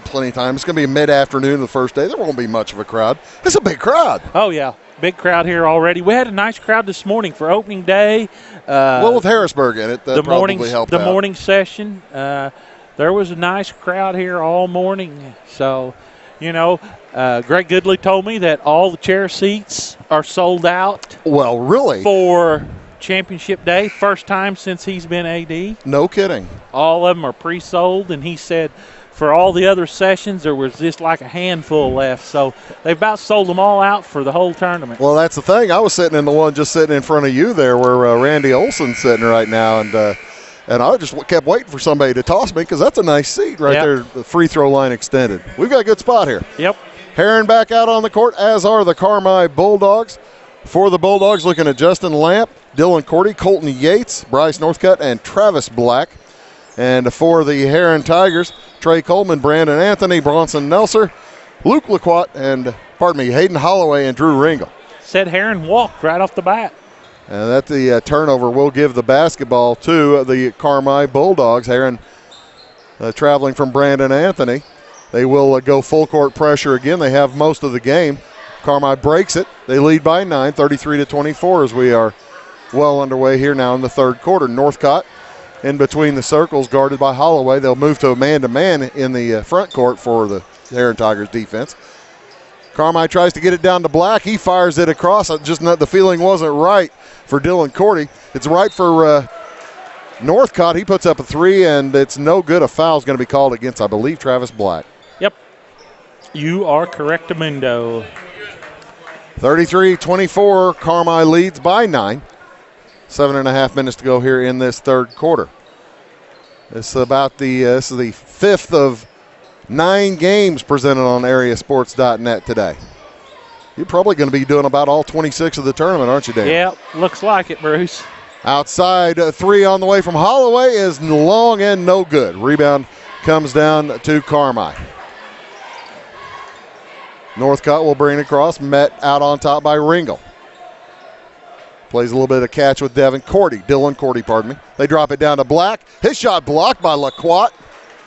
plenty of time. It's going to be mid-afternoon the first day. There won't be much of a crowd. It's a big crowd. Oh, yeah. Big crowd here already. We had a nice crowd this morning for opening day. Well, with Harrisburg in it, that probably helped out. The morning session. There was a nice crowd here all morning. So, Greg Goodley told me that all the chair seats are sold out. Well, really? For championship day. First time since he's been AD. No kidding. All of them are pre-sold, and he said for all the other sessions there was just like a handful left. So they've about sold them all out for the whole tournament. Well, that's the thing. I was sitting in the one just sitting in front of you there where Randy Olson's sitting right now, and I just kept waiting for somebody to toss me because that's a nice seat right there, the free throw line extended. We've got a good spot here. Yep. Herrin back out on the court, as are the Carmi Bulldogs. For the Bulldogs, looking at Justin Lamp, Dylan Cordy, Colton Yates, Bryce Northcutt, and Travis Black. And for the Herrin Tigers, Trey Coleman, Brandon Anthony, Bronson Nelser, Luke Laquat, and, Hayden Holloway and Drew Ringel. Said Herrin walked right off the bat. And that the turnover will give the basketball to the Carmi Bulldogs. Herrin traveling from Brandon Anthony. They will go full court pressure again. They have most of the game. Carmi breaks it. They lead by 9, 33-24 as we are well underway here now in the third quarter. Northcott in between the circles, guarded by Holloway. They'll move to a man-to-man in the front court for the Herrin Tigers defense. Carmi tries to get it down to Black. He fires it across. The feeling wasn't right for Dylan Cordy. It's right for Northcott. He puts up a three, and it's no good. A foul is going to be called against, I believe, Travis Black. Yep. You are correct, Amundo. 33-24. Carmi leads by 9. 7.5 minutes to go here in this third quarter. This is the fifth of 9 games presented on AreaSports.net today. You're probably going to be doing about all 26 of the tournament, aren't you, Dan? Yeah, looks like it, Bruce. Outside, three on the way from Holloway is long and no good. Rebound comes down to Carmi. Northcott will bring it across, met out on top by Ringel. Plays a little bit of catch with Dylan Cordy, pardon me. They drop it down to Black. His shot blocked by Laquat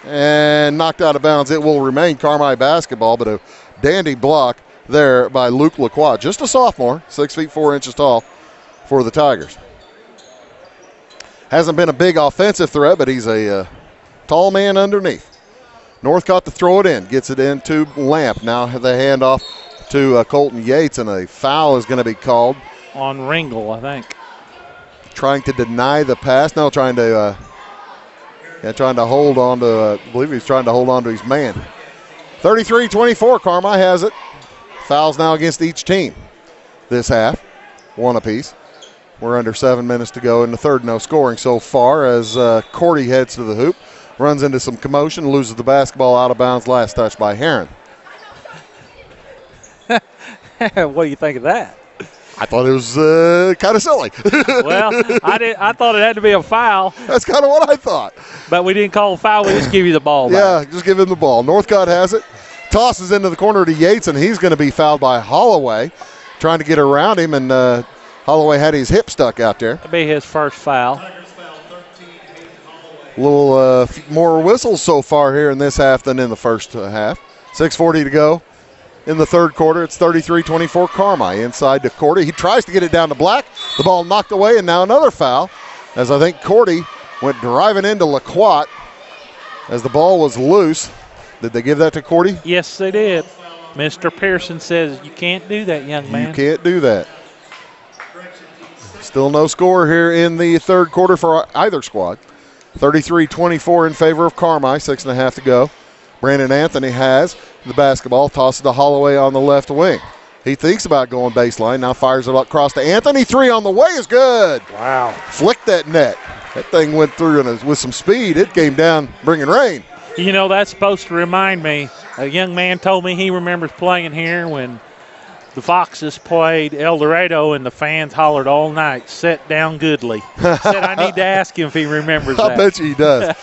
and knocked out of bounds. It will remain Carmi basketball, but a dandy block there by Luke Laquat. Just a sophomore, 6 feet 4 inches tall for the Tigers. Hasn't been a big offensive threat, but he's a tall man underneath. Northcott to throw it in. Gets it into Lamp. Now the handoff to Colton Yates, and a foul is going to be called. On Ringel, I think. Trying to deny the pass. No, trying to hold on to, I believe he's trying to hold on to his man. 33-24, Carmi has it. Fouls now against each team this half. One apiece. We're under 7 minutes to go in the third. No scoring so far as Cordy heads to the hoop. Runs into some commotion, loses the basketball out of bounds. Last touch by Herrin. What do you think of that? I thought it was kind of silly. Well, I thought it had to be a foul. That's kind of what I thought. But we didn't call a foul. We just give you the ball back. Yeah, just give him the ball. Northcott has it. Tosses into the corner to Yates, and he's going to be fouled by Holloway. Trying to get around him, and Holloway had his hip stuck out there. That'll be his first foul. A little more whistles so far here in this half than in the first half. 6:40 to go in the third quarter. It's 33-24 Carmi inside to Cordy. He tries to get it down to Black. The ball knocked away, and now another foul as I think Cordy went driving into LaQuat as the ball was loose. Did they give that to Cordy? Yes, they did. Mr. Pearson says you can't do that, young man. You can't do that. Still no score here in the third quarter for either squad. 33-24 in favor of Carmi, 6.5 to go. Brandon Anthony has the basketball, tosses to Holloway on the left wing. He thinks about going baseline, now fires it across to Anthony. 3 on the way is good. Wow. Flicked that net. That thing went through and with some speed. It came down bringing rain. You know, that's supposed to remind me. A young man told me he remembers playing here when the Foxes played Eldorado and the fans hollered all night, "Set down Goodley." Said I need to ask him if he remembers that. I bet you he does.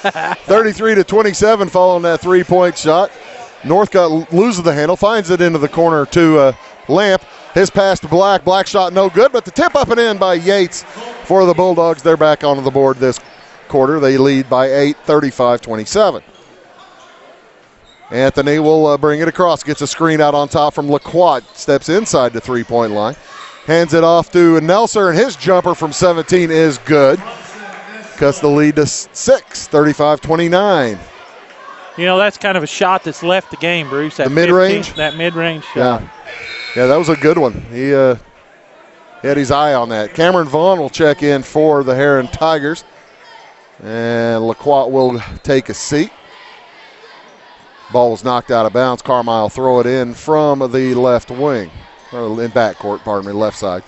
33-27 following that three-point shot. Northcott loses the handle, finds it into the corner to Lamp. His pass to Black. Black shot no good, but the tip up and in by Yates for the Bulldogs. They're back onto the board this quarter. They lead by 8, 35-27. Anthony will bring it across. Gets a screen out on top from LaQuat. Steps inside the three-point line. Hands it off to Nelser, and his jumper from 17 is good. Cuts the lead to 6, 35-29. You know, that's kind of a shot that's left the game, Bruce. That the mid-range? That mid-range shot. Yeah, that was a good one. He had his eye on that. Cameron Vaughn will check in for the Herrin Tigers. And LaQuat will take a seat. Ball was knocked out of bounds. Carmine throw it in from the left wing. Or in backcourt, pardon me, left side.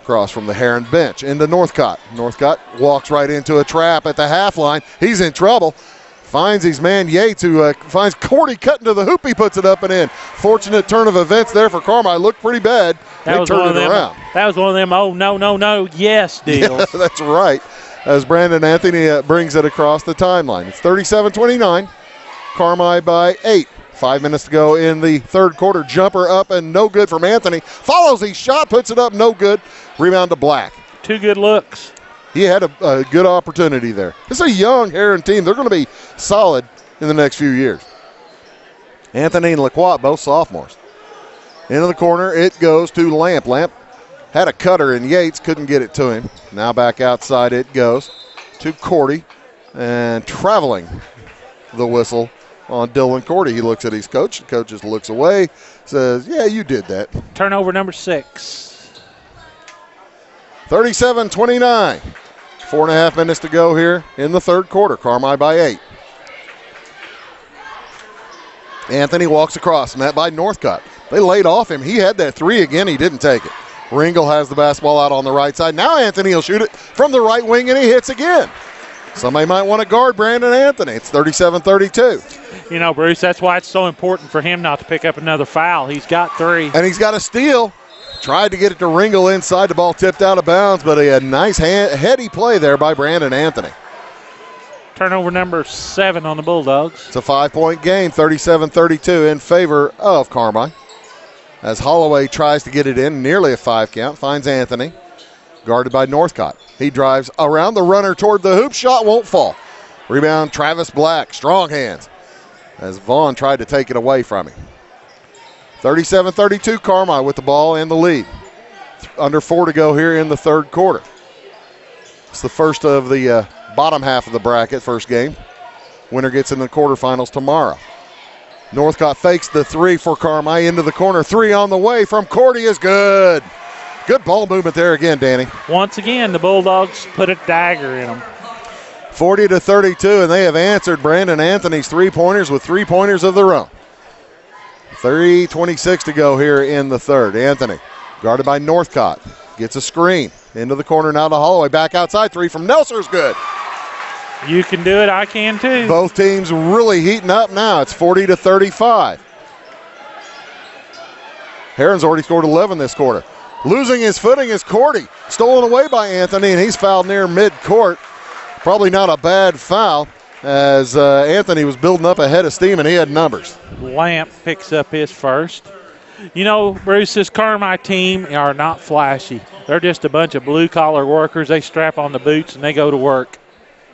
Across from the Herrin bench into Northcott. Northcott walks right into a trap at the half line. He's in trouble. Finds his man Yates, who finds Cordy cutting to the hoop. He puts it up and in. Fortunate turn of events there for Carmine. Looked pretty bad. They turned it around. That was one of them, oh, no, yes deals. Yeah, that's right. As Brandon Anthony brings it across the timeline. It's 37-29. Carmi by 8. 5 minutes to go in the third quarter. Jumper up and no good from Anthony. Follows his shot, puts it up, no good. Rebound to Black. 2 good looks. He had a good opportunity there. This is a young Herrin team. They're going to be solid in the next few years. Anthony and LaQuat, both sophomores. Into the corner, it goes to Lamp. Lamp had a cutter and Yates couldn't get it to him. Now back outside it goes to Cordy. And traveling the whistle on Dylan Cordy. He looks at his coach. The coach just looks away, says, yeah, you did that. Turnover number 6. 37-29. 4.5 minutes to go here in the third quarter. Carmi by 8. Anthony walks across, met by Northcott. They laid off him. He had that 3 again. He didn't take it. Ringel has the basketball out on the right side. Now Anthony will shoot it from the right wing, and he hits again. Somebody might want to guard Brandon Anthony. It's 37-32. You know, Bruce, that's why it's so important for him not to pick up another foul. He's got 3. And he's got a steal. Tried to get it to Ringel inside. The ball tipped out of bounds, but a nice heady play there by Brandon Anthony. Turnover number 7 on the Bulldogs. It's a 5-point game, 37-32 in favor of Carmi. As Holloway tries to get it in, nearly a 5 count, finds Anthony, guarded by Northcott. He drives around the runner toward the hoop. Shot won't fall. Rebound, Travis Black. Strong hands as Vaughn tried to take it away from him. 37-32, Carmi with the ball and the lead. Under 4 to go here in the third quarter. It's the first of the bottom half of the bracket, first game. Winner gets in the quarterfinals tomorrow. Northcott fakes the 3 for Carmi into the corner. 3 on the way from Cordy is good. Good ball movement there again, Danny. Once again, the Bulldogs put a dagger in them. 40-32, and they have answered Brandon Anthony's 3-pointers with 3-pointers of their own. 3:26 to go here in the third. Anthony, guarded by Northcott, gets a screen. Into the corner now to Holloway. Back outside, 3 from Nelser's good. You can do it, I can too. Both teams really heating up now. It's 40-35. Herrin's already scored 11 this quarter. Losing his footing is Cordy. Stolen away by Anthony, and he's fouled near midcourt. Probably not a bad foul, as Anthony was building up a head of steam, and he had numbers. Lamp picks up his first. You know, Bruce, this Carmi team are not flashy. They're just a bunch of blue-collar workers. They strap on the boots and they go to work.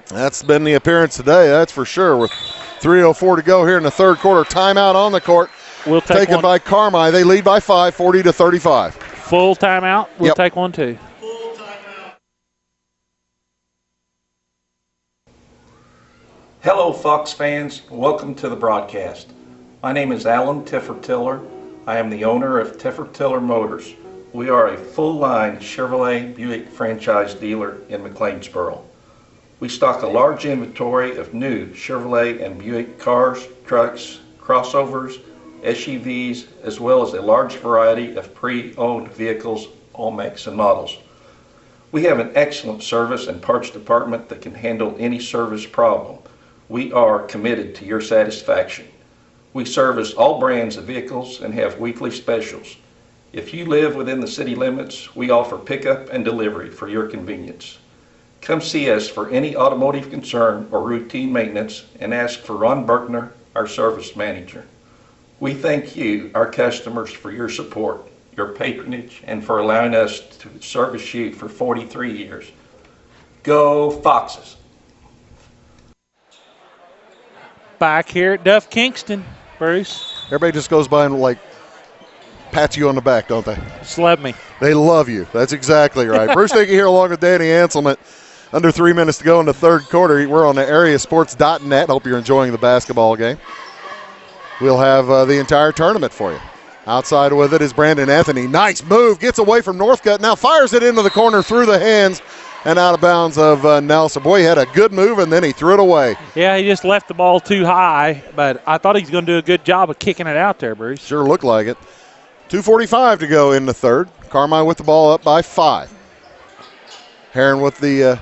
That's been the appearance today, that's for sure. With 3:04 to go here in the third quarter. Timeout on the court. We'll take taken one. by Carmi. They lead by 5, 40-35. Full timeout. We'll take one too. Hello, Fox fans. Welcome to the broadcast. My name is Alan Tiffertiller. I am the owner of Tiffertiller Motors. We are a full-line Chevrolet Buick franchise dealer in McLeansboro. We stock a large inventory of new Chevrolet and Buick cars, trucks, crossovers, SUVs, as well as a large variety of pre-owned vehicles, all makes and models. We have an excellent service and parts department that can handle any service problem. We are committed to your satisfaction. We service all brands of vehicles and have weekly specials. If you live within the city limits, we offer pickup and delivery for your convenience. Come see us for any automotive concern or routine maintenance and ask for Ron Berkner, our service manager. We thank you, our customers, for your support, your patronage, and for allowing us to service you for 43 years. Go Foxes! Back here at Duff Kingston, Bruce. Everybody just goes by and, like, pats you on the back, don't they? Just love me. They love you. That's exactly right. Bruce Dickey here along with Danny Anselman. Under 3 minutes to go in the third quarter. We're on the AreaSports.net. Hope you're enjoying the basketball game. We'll have the entire tournament for you. Outside with it is Brandon Anthony. Nice move. Gets away from Northcutt. Now fires it into the corner through the hands and out of bounds of Nelson. Boy, he had a good move, and then he threw it away. Yeah, he just left the ball too high, but I thought he was going to do a good job of kicking it out there, Bruce. Sure looked like it. 2:45 to go in the third. Carmi with the ball up by 5. Herrin with the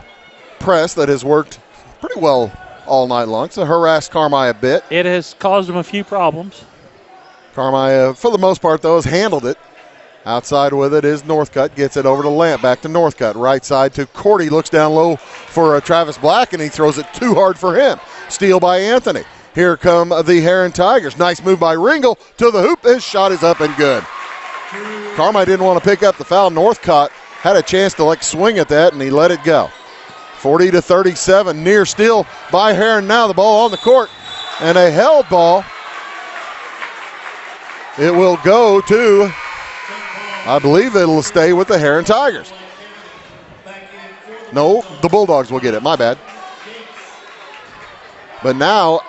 press that has worked pretty well all night long. So harassed Carmi a bit. It has caused him a few problems. Carmi, for the most part, though, has handled it. Outside with it is Northcutt. Gets it over to Lamp. Back to Northcutt. Right side to Cordy. Looks down low for Travis Black, and he throws it too hard for him. Steal by Anthony. Here come the Herrin Tigers. Nice move by Ringel to the hoop. His shot is up and good. Carmi didn't want to pick up the foul. Northcutt had a chance to swing at that, and he let it go. 40-37. Near steal by Herrin. Now the ball on the court, and a held ball. It will go to, I believe it'll stay with the Herrin Tigers. No, the Bulldogs will get it. My bad. But now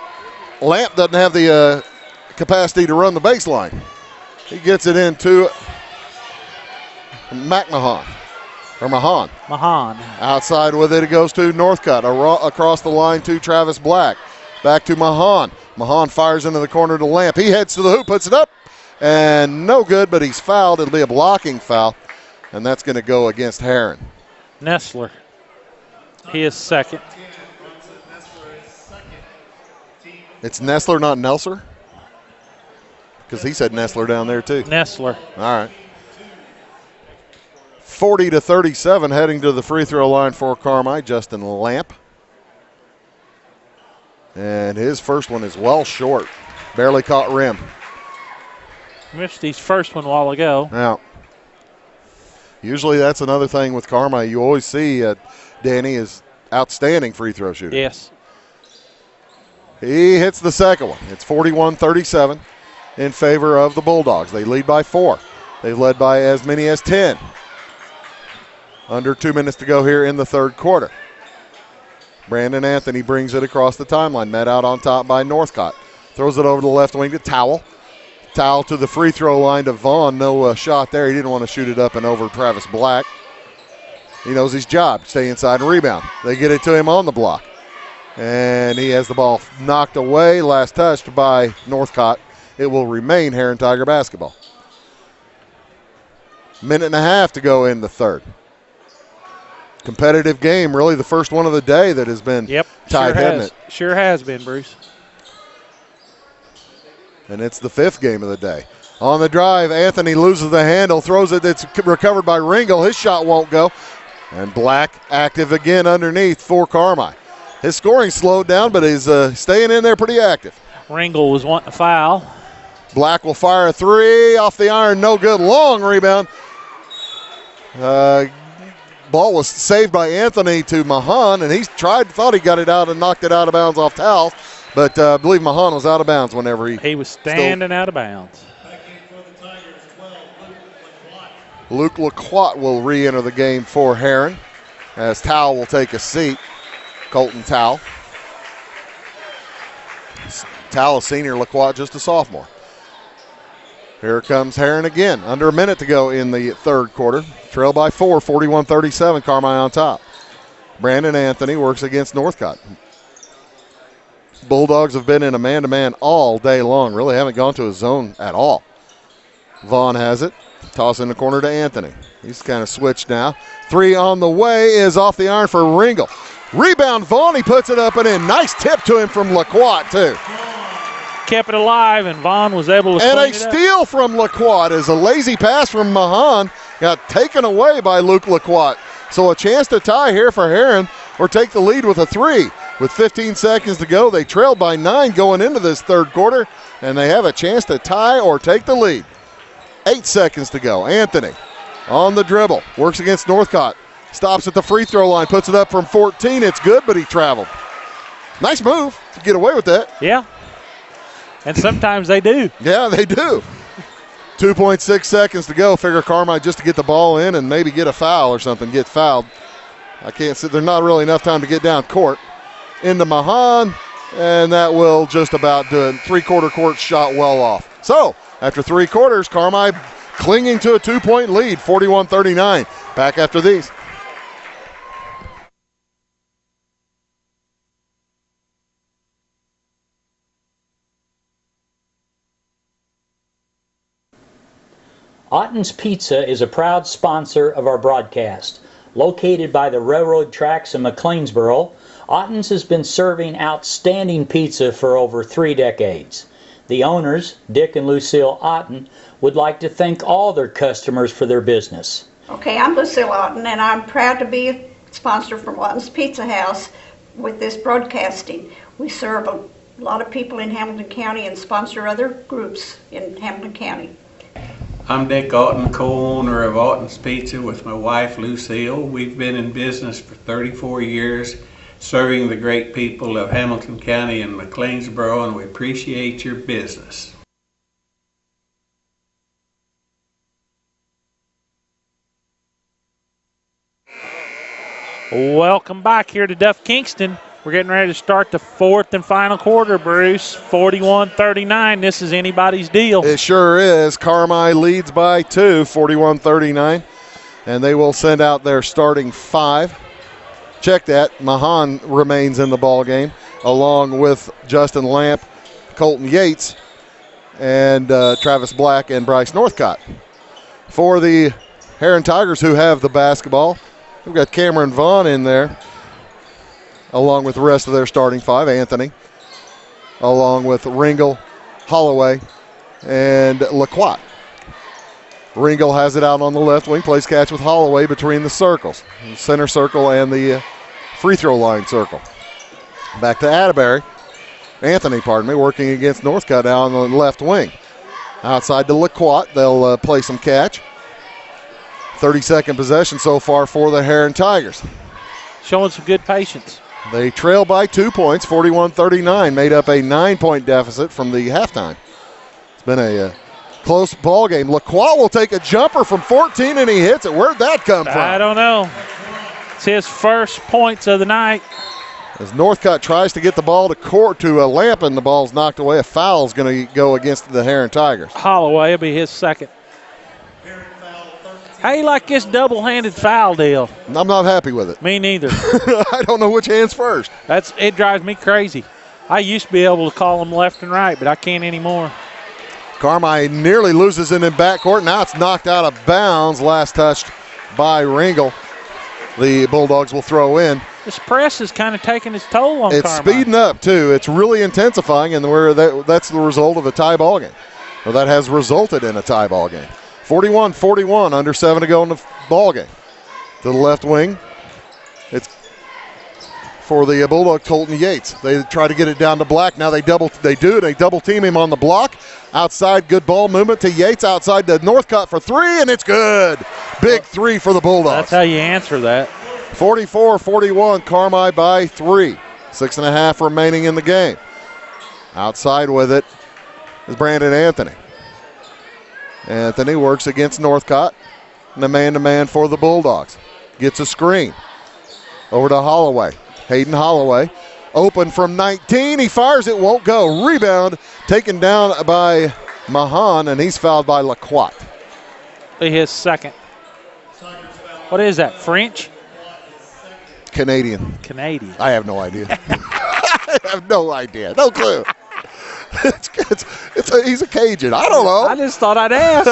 Lamp doesn't have the capacity to run the baseline. He gets it into Mahan. Outside with it, it goes to Northcutt. Across the line to Travis Black. Back to Mahan. Mahan fires into the corner to Lamp. He heads to the hoop, puts it up, and no good, but he's fouled. It'll be a blocking foul, and that's going to go against Herrin. Nestler. He is second. It's Nestler, not Nelser? Because he said Nestler down there, too. Nestler. All right. 40-37, heading to the free throw line for Carmi, Justin Lamp. And his first one is well short. Barely caught rim. Missed his first one a while ago. Yeah. Usually that's another thing with Carmi. You always see Danny is outstanding free throw shooter. Yes. He hits the second one. It's 41-37 in favor of the Bulldogs. They lead by 4. They've led by as many as 10. Under 2 minutes to go here in the third quarter. Brandon Anthony brings it across the timeline. Met out on top by Northcutt. Throws it over to the left wing to Towel. Towel to the free throw line to Vaughn. No shot there. He didn't want to shoot it up and over Travis Black. He knows his job. Stay inside and rebound. They get it to him on the block. And he has the ball knocked away. Last touched by Northcutt. It will remain Herrin Tiger basketball. Minute and a half to go in the third. Competitive game, really the first one of the day that has been tight, hasn't it? Sure has been, Bruce. And it's the 5th game of the day. On the drive, Anthony loses the handle, throws it. It's recovered by Ringel. His shot won't go. And Black active again underneath for Carmi. His scoring slowed down, but he's staying in there pretty active. Ringel was wanting a foul. Black will fire a three off the iron, no good. Long rebound. Ball was saved by Anthony to Mahan, and thought he got it out and knocked it out of bounds off towel, but I believe Mahan was out of bounds whenever he was standing out of bounds. Luke Lacroix will re-enter the game for Herrin, as Towle will take a seat. Colton Towle. Towle a senior, Lacroix just a sophomore. Here comes Herrin again. Under a minute to go in the third quarter. Trail by 4, 41-37, Carmi on top. Brandon Anthony works against Northcott. Bulldogs have been in a man-to-man all day long. Really haven't gone to a zone at all. Vaughn has it. Toss in the corner to Anthony. He's kind of switched now. Three on the way is off the iron for Ringel. Rebound, Vaughn. He puts it up and in. Nice tip to him from Lacroix, too. Kept it alive, and Vaughn was able to and clean a steal from Lacroix as a lazy pass from Mahan got taken away by Luke Lacroix. So a chance to tie here for Herrin or take the lead with a three. With 15 seconds to go, they trailed by 9 going into this third quarter, and they have a chance to tie or take the lead. 8 seconds to go. Anthony on the dribble, works against Northcott. Stops at the free throw line, puts it up from 14. It's good, but he traveled. Nice move to get away with that. Yeah. And sometimes they do. Yeah, they do. 2.6 seconds to go. Figure Carmi just to get the ball in and maybe get a foul or something, get fouled. I can't see. There's not really enough time to get down court. Into Mahan, and that will just about do it. Three-quarter court shot well off. So, after 3 quarters, Carmi clinging to a 2-point lead, 41-39. Back after these. Otten's Pizza is a proud sponsor of our broadcast. Located by the railroad tracks in McLeansboro, Otten's has been serving outstanding pizza for over 3 decades. The owners, Dick and Lucille Otten, would like to thank all their customers for their business. Okay, I'm Lucille Otten, and I'm proud to be a sponsor from Otten's Pizza House with this broadcasting. We serve a lot of people in Hamilton County and sponsor other groups in Hamilton County. I'm Dick Otten, co-owner of Otten's Pizza with my wife Lucille. We've been in business for 34 years, serving the great people of Hamilton County and McLeansboro, and we appreciate your business. Welcome back here to Duff Kingston. We're getting ready to start the fourth and final quarter, Bruce. 41-39. This is anybody's deal. It sure is. Carmi leads by 2, 41-39. And they will send out their starting 5. Check that. Mahan remains in the ball game, along with Justin Lamp, Colton Yates, and Travis Black and Bryce Northcott. For the Herrin Tigers, who have the basketball, we've got Cameron Vaughn in there, along with the rest of their starting 5. Anthony, along with Ringel, Holloway, and Lacroix. Ringel has it out on the left wing, plays catch with Holloway between the circles, the center circle and the free throw line circle. Back to Anthony, working against Northcott now on the left wing. Outside to Lacroix, they'll play some catch. 30-second possession so far for the Herrin Tigers. Showing some good patience. They trail by 2 points, 41-39, made up a 9-point deficit from the halftime. It's been a close ball game. Lacroix will take a jumper from 14, and he hits it. Where'd that come from? I don't know. It's his first points of the night. As Northcott tries to get the ball to a Lamp, and the ball's knocked away. A foul's going to go against the Herrin Tigers. Holloway will be his second. How you like this double-handed foul deal? I'm not happy with it. Me neither. I don't know which hand's first. It drives me crazy. I used to be able to call them left and right, but I can't anymore. Carmi nearly loses it in backcourt. Now it's knocked out of bounds. Last touched by Ringel. The Bulldogs will throw in. This press is kind of taking its toll on Carmi. It's speeding up, too. It's really intensifying, and that's the result of a tie ball game. Or that has resulted in a tie ball game. 41-41, under 7 to go in the ball game. To the left wing, it's for the Bulldog, Colton Yates. They try to get it down to Black. Now they double team him on the block. Outside, good ball movement to Yates outside to Northcott for three, and it's good. Big three for the Bulldogs. That's how you answer that. 44-41, Carmi by 3. 6.5 remaining in the game. Outside with it is Brandon Anthony. Anthony works against Northcott. And a man-to-man for the Bulldogs. Gets a screen. Over to Holloway. Hayden Holloway. Open from 19. He fires it. Won't go. Rebound taken down by Mahan, and he's fouled by Lacroix. His second. What is that, French? Canadian. I have no idea. I have no idea. No clue. He's a Cajun. I don't know. I just thought I'd ask.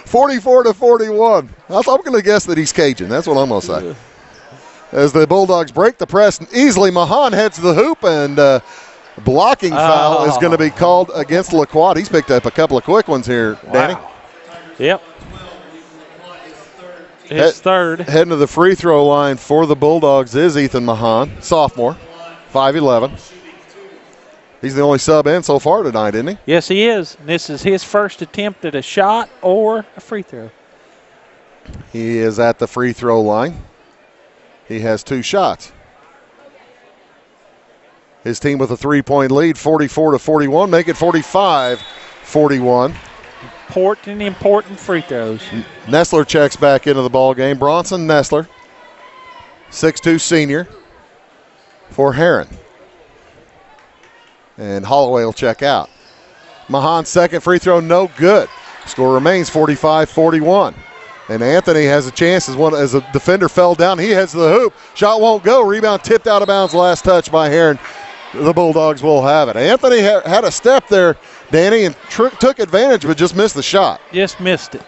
44-41. I'm going to guess that he's Cajun. That's what I'm going to say. As the Bulldogs break the press easily, Mahan heads to the hoop, and blocking foul is going to be called against Lacroix. He's picked up a couple of quick ones here, Danny. Yep. His third. Heading to the free throw line for the Bulldogs is Ethan Mahan, sophomore, 5'11". He's the only sub in so far tonight, isn't he? Yes, he is. This is his first attempt at a shot or a free throw. He is at the free throw line. He has 2 shots. His team with a 3-point lead, 44-41. Make it 45-41. Important free throws. Nestler checks back into the ball game. Bronson Nestler, 6'2" senior for Herrin. And Holloway will check out. Mahan's second free throw, no good. Score remains 45-41. And Anthony has a chance as a defender fell down. He heads to the hoop. Shot won't go. Rebound tipped out of bounds. Last touch by Herrin. The Bulldogs will have it. Anthony had a step there, Danny, and took advantage, but just missed the shot. Just missed it.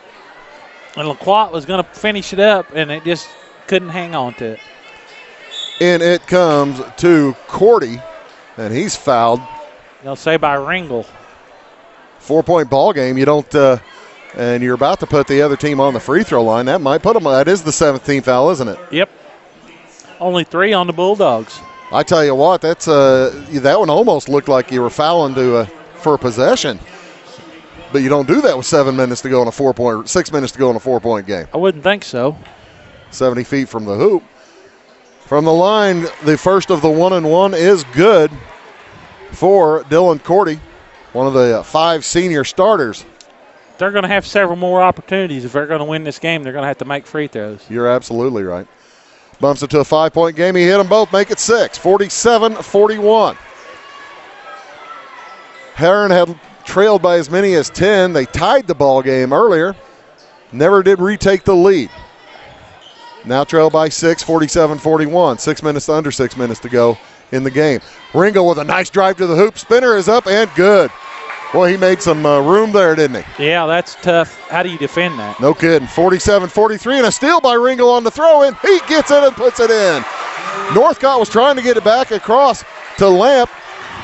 And Lacroix was going to finish it up, and it just couldn't hang on to it. And it comes to Cordy, and he's fouled. They'll say by Ringel. 4-point ball game. You don't, and you're about to put the other team on the free throw line. That might put them. That is the 7th team foul, isn't it? Yep. Only 3 on the Bulldogs. I tell you what, that one almost looked like you were fouling for a possession. But you don't do that with 6 minutes to go in a 4-point game. I wouldn't think so. 70 feet from the hoop. From the line, the first of the 1-and-1 is good for Dylan Cordy, one of the 5 senior starters. They're going to have several more opportunities. If they're going to win this game, they're going to have to make free throws. You're absolutely right. Bumps it to a 5-point game. He hit them both, make it 6. 47-41. Herrin had trailed by as many as 10. They tied the ball game earlier. Never did retake the lead. Now trail by 6, 47-41. Under 6 minutes to go in the game. Ringo with a nice drive to the hoop. Spinner is up and good. Boy, he made some room there, didn't he? Yeah, that's tough. How do you defend that? No kidding. 47-43 and a steal by Ringo on the throw-in. He gets it and puts it in. Northcott was trying to get it back across to Lamp,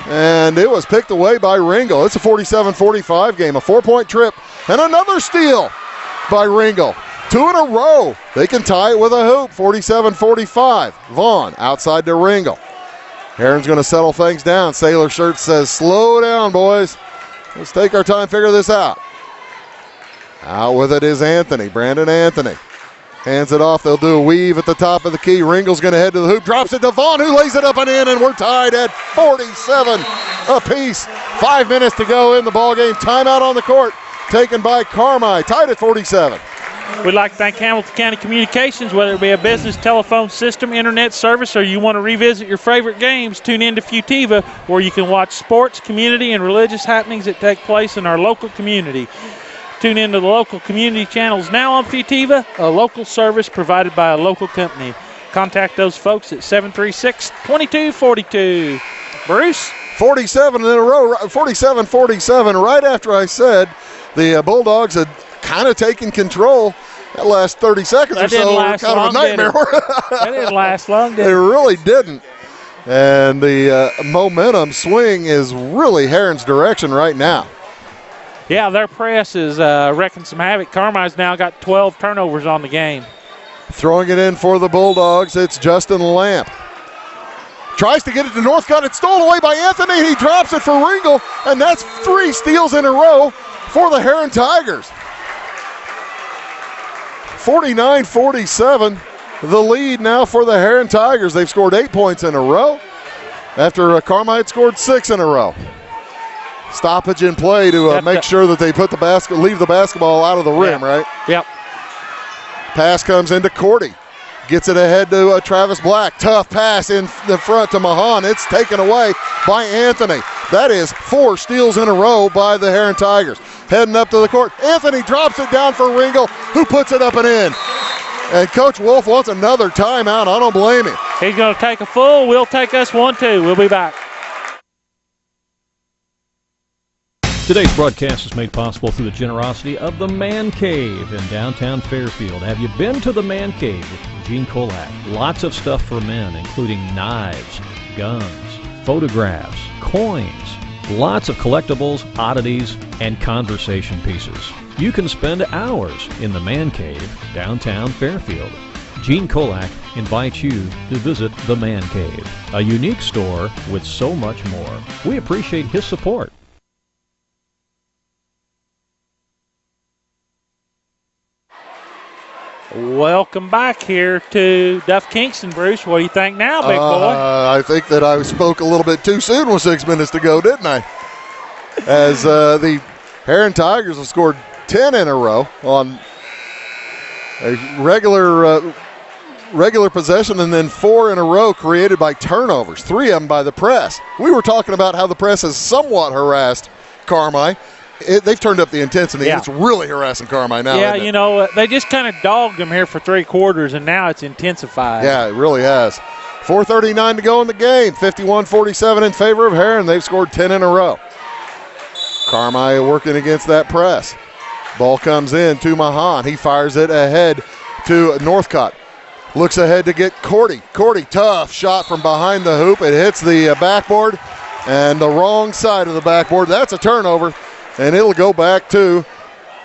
and it was picked away by Ringo. It's a 47-45 game, a 4-point trip, and another steal by Ringo. 2 in a row. They can tie it with a hoop, 47-45. Vaughn outside to Ringo. Herrin's going to settle things down. Sailor Shirt says, slow down, boys. Let's take our time, figure this out. Out with it is Anthony, Brandon Anthony. Hands it off. They'll do a weave at the top of the key. Ringel's going to head to the hoop. Drops it to Vaughn, who lays it up and in, and we're tied at 47 apiece. 5 minutes to go in the ballgame. Timeout on the court taken by Carmi. Tied at 47. We'd like to thank Hamilton County Communications, whether it be a business telephone system, internet service, or you want to revisit your favorite games, tune in to Futiva, where you can watch sports, community, and religious happenings that take place in our local community. Tune in to the local community channels now on Futiva, a local service provided by a local company. Contact those folks at 736-2242. Bruce? 47 in a row, 47-47, right after I said the Bulldogs had kind of taken control. That last 30 seconds or so were kind of a nightmare. That didn't last long, did it? It really didn't. And the momentum swing is really Herrin's direction right now. Yeah, their press is wrecking some havoc. Carmi's now got 12 turnovers on the game. Throwing it in for the Bulldogs, it's Justin Lamp. Tries to get it to Northcott. It's stolen away by Anthony. He drops it for Ringel, and that's 3 steals in a row for the Herrin Tigers. 49-47, the lead now for the Herrin Tigers. They've scored 8 points in a row after Carmi had scored 6 in a row. Stoppage in play to make sure that they put leave the basketball out of the rim, right? Yep. Pass comes into Cordy. Gets it ahead to Travis Black. Tough pass in the front to Mahan. It's taken away by Anthony. That is 4 steals in a row by the Herrin Tigers. Heading up to the court. Anthony drops it down for Ringel, who puts it up and in. And Coach Wolf wants another timeout. I don't blame him. He's going to take a full. We'll take us 1-2. We'll be back. Today's broadcast is made possible through the generosity of the Man Cave in downtown Fairfield. Have you been to the Man Cave with Gene Kolak? Lots of stuff for men, including knives, guns, photographs, coins, lots of collectibles, oddities, and conversation pieces. You can spend hours in the Man Cave, downtown Fairfield. Gene Kolak invites you to visit the Man Cave, a unique store with so much more. We appreciate his support. Welcome back here to Duff Kingston, Bruce. What do you think now, big boy? I think that I spoke a little bit too soon with 6 minutes to go, didn't I? As the Herrin Tigers have scored 10 in a row on a regular possession, and then 4 in a row created by turnovers, 3 of them by the press. We were talking about how the press has somewhat harassed Carmi. They've turned up the intensity. Yeah. It's really harassing Carmi now. Yeah, you know, they just kind of dogged them here for 3 quarters, and now it's intensified. Yeah, it really has. 4:39 to go in the game. 51-47 in favor of Herrin. They've scored 10 in a row. Carmi working against that press. Ball comes in to Mahan. He fires it ahead to Northcott. Looks ahead to get Cordy. Cordy, tough shot from behind the hoop. It hits the backboard and the wrong side of the backboard. That's a turnover. And it'll go back to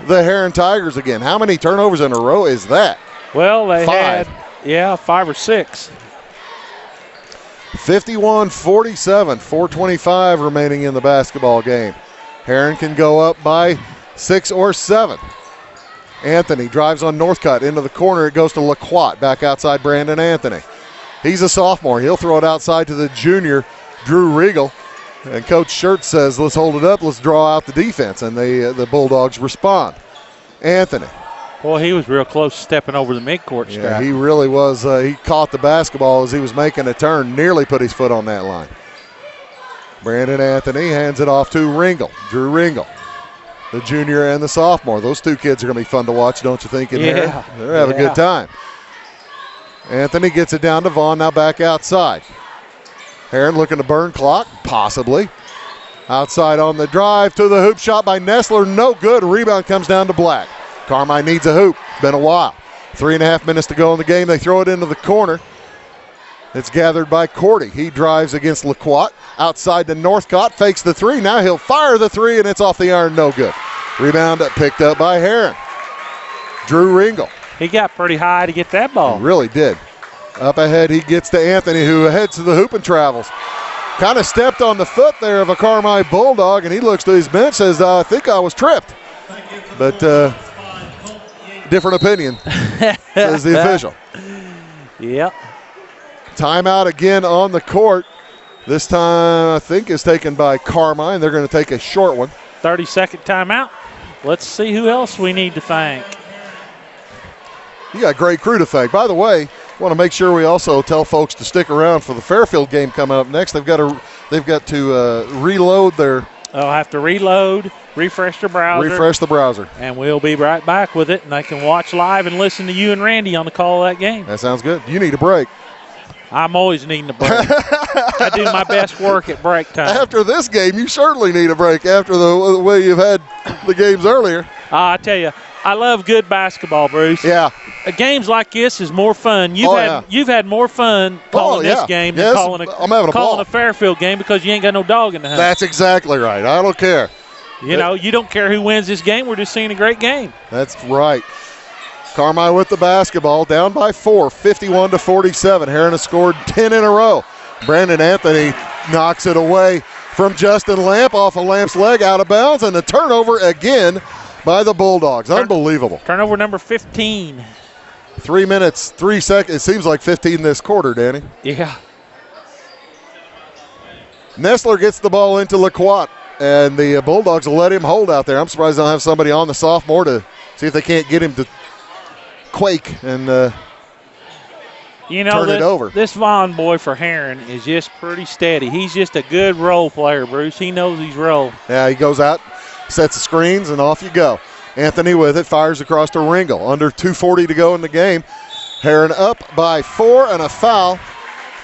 the Herrin Tigers again. How many turnovers in a row is that? Well, they 5. had, 5 or 6. 51-47, 4:25 remaining in the basketball game. Herrin can go up by 6 or 7. Anthony drives on Northcutt into the corner. It goes to LaQuat, back outside Brandon Anthony. He's a sophomore. He'll throw it outside to the junior, Drew Riegel. And Coach Schertz says, let's hold it up, let's draw out the defense. And the Bulldogs respond. Anthony. Well, he was real close stepping over the midcourt stripe. Yeah, he really was. He caught the basketball as he was making a turn, nearly put his foot on that line. Brandon Anthony hands it off to Ringel, Drew Ringel, the junior and the sophomore. Those 2 kids are going to be fun to watch, don't you think, in here? They're having a good time. Anthony gets it down to Vaughn, now back outside. Herrin looking to burn clock, possibly. Outside on the drive to the hoop shot by Nestler, no good. Rebound comes down to Black. Carmi needs a hoop, been a while. 3.5 minutes to go in the game. They throw it into the corner. It's gathered by Cordy. He drives against LaQuat. Outside to Northcott, fakes the 3. Now he'll fire the 3, and it's off the iron, no good. Rebound picked up by Herrin. Drew Ringel. He got pretty high to get that ball. He really did. Up ahead, he gets to Anthony, who heads to the hoop and travels. Kind of stepped on the foot there of a Carmi Bulldog, and he looks to his bench, says, I think I was tripped. But different opinion, says the official. Yep. Timeout again on the court. This time, I think, is taken by Carmi, and they're going to take a short one. 30-second timeout. Let's see who else we need to thank. You got a great crew to thank. By the way, want to make sure we also tell folks to stick around for the Fairfield game coming up next. They've got to reload their. They'll have to reload, refresh their browser. Refresh the browser. And we'll be right back with it, and they can watch live and listen to you and Randy on the call of that game. That sounds good. You need a break. I'm always needing a break. I do my best work at break time. After this game, you certainly need a break after the way you've had the games earlier. I tell you, I love good basketball, Bruce. Yeah. Games like this is more fun. You've had more fun calling this game than calling a Fairfield game because you ain't got no dog in the hunt. That's exactly right. I don't care. You don't care who wins this game. We're just seeing a great game. That's right. Carmi with the basketball, down by 4, 51-47. Herrin has scored 10 in a row. Brandon Anthony knocks it away from Justin Lamp off of Lamp's leg, out of bounds, and a turnover again by the Bulldogs. Unbelievable. Turnover number 15. 3 minutes, 3 seconds. It seems like 15 this quarter, Danny. Yeah. Nestler gets the ball into LaQuat, and the Bulldogs will let him hold out there. I'm surprised they don't have somebody on the sophomore to see if they can't get him to quake and turn it over. This Vaughn boy for Herrin is just pretty steady. He's just a good role player, Bruce. He knows his role. Yeah, he goes out, sets the screens, and off you go. Anthony with it, fires across to Ringel. Under 2:40 to go in the game. Herrin up by 4, and a foul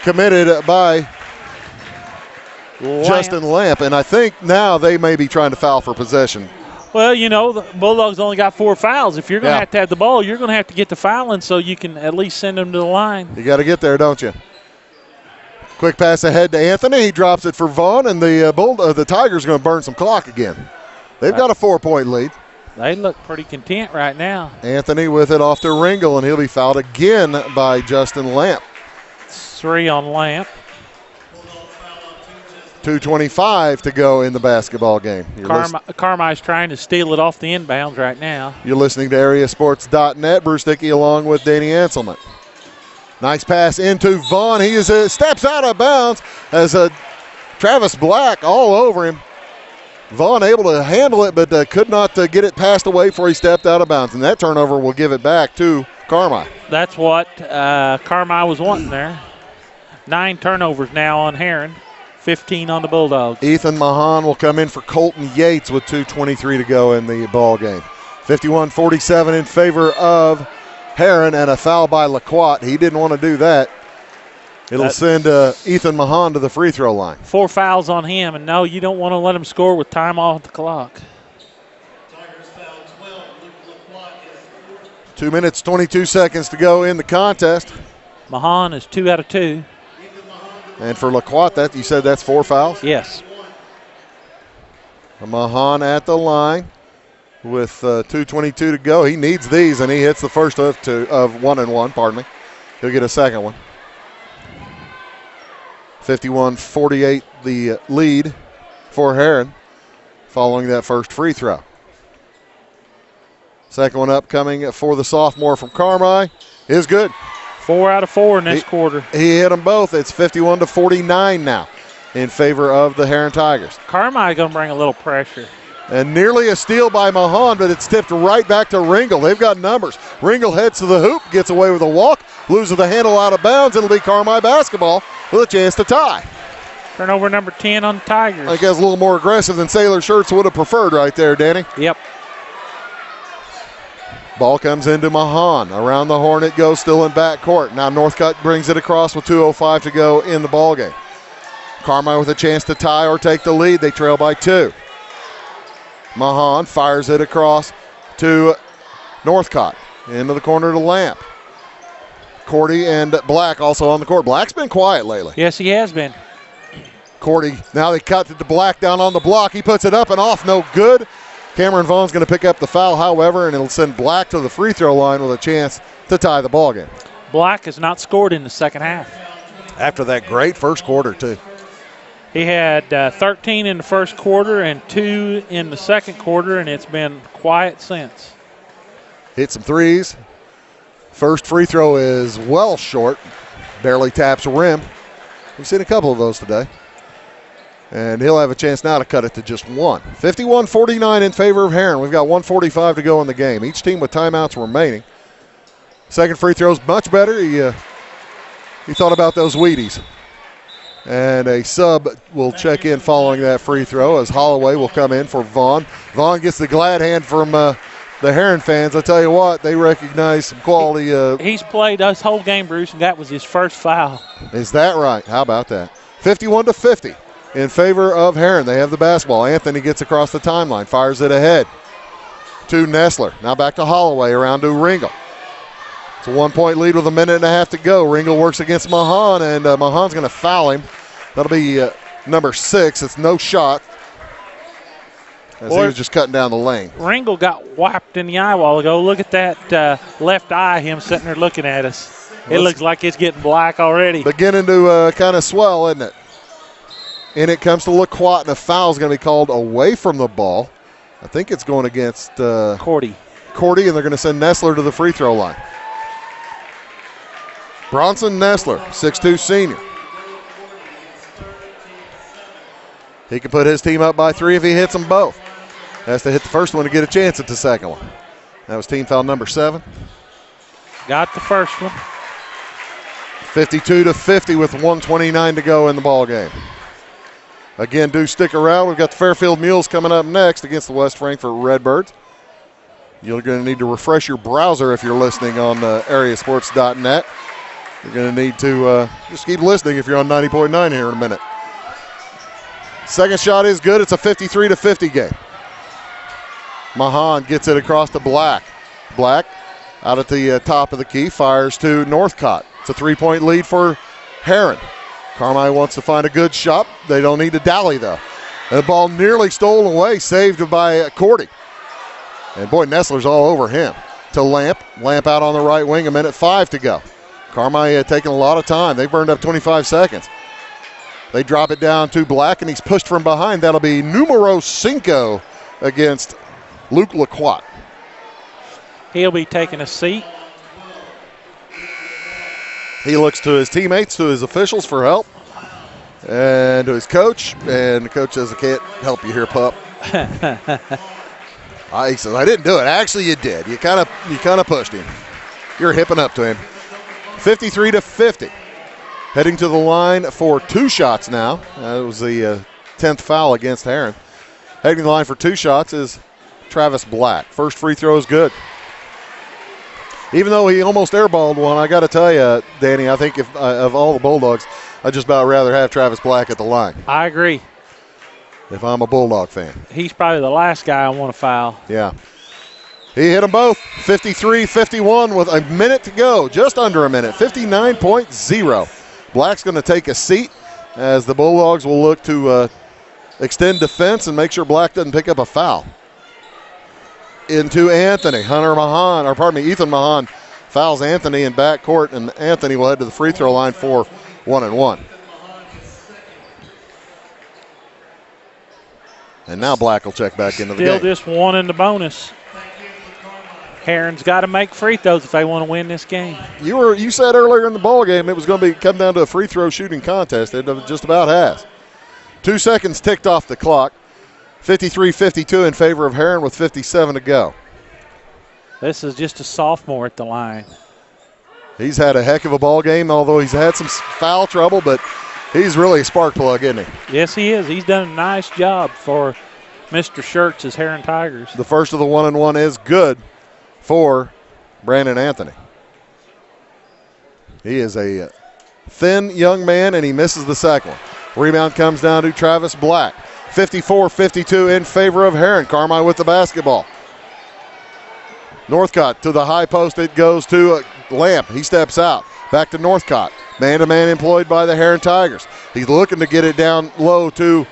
committed by Justin Lamp. And I think now they may be trying to foul for possession. Well, the Bulldogs only got 4 fouls. If you're going to have the ball, you're going to have to get the fouling so you can at least send them to the line. You got to get there, don't you? Quick pass ahead to Anthony. He drops it for Vaughn, and the Tigers are going to burn some clock again. They've got a 4-point lead. They look pretty content right now. Anthony with it off to Ringel, and he'll be fouled again by Justin Lamp. 3 on Lamp. 2:25 to go in the basketball game. Carmi's trying to steal it off the inbounds right now. You're listening to AreaSports.net. Bruce Dickey along with Danny Anselman. Nice pass into Vaughn. He steps out of bounds as Travis Black all over him. Vaughn able to handle it, but could not get it passed away before he stepped out of bounds. And that turnover will give it back to Carmi. That's what Carmi was wanting there. 9 turnovers now on Herrin, 15 on the Bulldogs. Ethan Mahan will come in for Colton Yates with 2:23 to go in the ball game. 51-47 in favor of Herrin, and a foul by LaQuat. He didn't want to do that. It'll send Ethan Mahan to the free throw line. 4 fouls on him, and no, you don't want to let him score with time off the clock. 2 minutes, 22 seconds to go in the contest. Mahan is 2 out of 2. And for LaQuat, you said that's 4 fouls? Yes. Mahan at the line with 2:22 to go. He needs these, and he hits the first of 1 and 1. Pardon me. He'll get a second one. 51-48 the lead for Herrin following that first free throw. Second one up coming for the sophomore from Carmi is good. 4 out of 4 in this quarter. He hit them both. It's 51-49 now in favor of the Herrin Tigers. Carmi going to bring a little pressure. And nearly a steal by Mahan, but it's tipped right back to Ringel. They've got numbers. Ringel heads to the hoop, gets away with a walk, loses the handle out of bounds. It'll be Carmi basketball with a chance to tie. Turnover number 10 on the Tigers. I guess a little more aggressive than Sailor Shirts would have preferred right there, Danny. Yep. Ball comes into Mahan. Around the horn it goes, still in backcourt. Now Northcutt brings it across with 2:05 to go in the ballgame. Carmi with a chance to tie or take the lead. They trail by 2. Mahan fires it across to Northcutt. Into the corner to Lamp. Cordy and Black also on the court. Black's been quiet lately. Yes, he has been. Cordy, now they cut it to Black down on the block. He puts it up and off, no good. Cameron Vaughn's going to pick up the foul, however, and it'll send Black to the free throw line with a chance to tie the ball game. Black has not scored in the second half. After that great first quarter, too. He had 13 in the first quarter and 2 in the second quarter, and it's been quiet since. Hit some threes. First free throw is well short. Barely taps the rim. We've seen a couple of those today. And he'll have a chance now to cut it to just 1. 51-49 in favor of Herrin. We've got 1:45 to go in the game. Each team with timeouts remaining. Second free throw's much better. He thought about those Wheaties. And a sub will check in following that free throw as Holloway will come in for Vaughn. Vaughn gets the glad hand from the Herrin fans. I tell you what, they recognize some quality. He's played us whole game, Bruce, and that was his first foul. Is that right? How about that? 51-50 in favor of Herrin. They have the basketball. Anthony gets across the timeline, fires it ahead to Nestler. Now back to Holloway, around to Ringel. It's a 1-point lead with a minute and a half to go. Ringel works against Mahan, and Mahan's going to foul him. That'll be number 6. It's no shot. As he was just cutting down the lane. Ringel got whacked in the eye a while ago. Look at that left eye, him sitting there looking at us. It looks like it's getting black already. Beginning to kind of swell, isn't it? And it comes to LaQuat, and a foul is going to be called away from the ball. I think it's going against Cordy, and they're going to send Nestler to the free throw line. Bronson Nestler, 6'2 senior. He can put his team up by 3 if he hits them both. Has to hit the first one to get a chance at the second one. That was team foul number 7. Got the first one. 52-50 with 1:29 to go in the ball game. Again, do stick around. We've got the Fairfield Mules coming up next against the West Frankfort Redbirds. You're going to need to refresh your browser if you're listening on AreaSports.net. You're going to need to just keep listening if you're on 90.9 here in a minute. Second shot is good. It's a 53-50 game. Mahan gets it across to Black. Black out at the top of the key, fires to Northcott. It's a 3-point lead for Herrin. Carmi wants to find a good shot. They don't need to dally, though. And the ball nearly stolen away, saved by Cordy. And, boy, Nestler's all over him. To Lamp. Lamp out on the right wing, 1:05 to go. Carmi taking a lot of time. They burned up 25 seconds. They drop it down to Black, and he's pushed from behind. That'll be numero 5 against Luke LaQuat. He'll be taking a seat. He looks to his teammates, to his officials for help, and to his coach. And the coach says, I can't help you here, pup. He says, I didn't do it. Actually, you did. You kind of pushed him. You're hipping up to him. 53-50. Heading to the line for 2 shots now. That was the 10th foul against Herrin. Heading to the line for 2 shots is Travis Black. First free throw is good. Even though he almost airballed one, I got to tell you, Danny, I think if of all the Bulldogs, I'd just about rather have Travis Black at the line. I agree. If I'm a Bulldog fan. He's probably the last guy I want to foul. Yeah. He hit them both. 53-51 with a minute to go. Just under a minute. 59.0. Black's going to take a seat as the Bulldogs will look to extend defense and make sure Black doesn't pick up a foul. Into Anthony. Ethan Mahan fouls Anthony in backcourt, and Anthony will head to the free throw line for 1-1. And now Black will check back into the game. Still just one in the bonus. Herrin's got to make free throws if they want to win this game. You said earlier in the ball game it was going to come down to a free throw shooting contest. It just about has. 2 seconds ticked off the clock. 53-52 in favor of Herrin with 57 to go. This is just a sophomore at the line. He's had a heck of a ball game, although he's had some foul trouble, but he's really a spark plug, isn't he? Yes, he is. He's done a nice job for Mr. Shirts as Herrin Tigers. The first of the 1-1 is good for Brandon Anthony. He is a thin young man, and he misses the second one. Rebound comes down to Travis Black. 54-52 in favor of Herrin. Carmi with the basketball. Northcott to the high post. It goes to Lamp. He steps out. Back to Northcott. Man-to-man employed by the Herrin Tigers. He's looking to get it down low to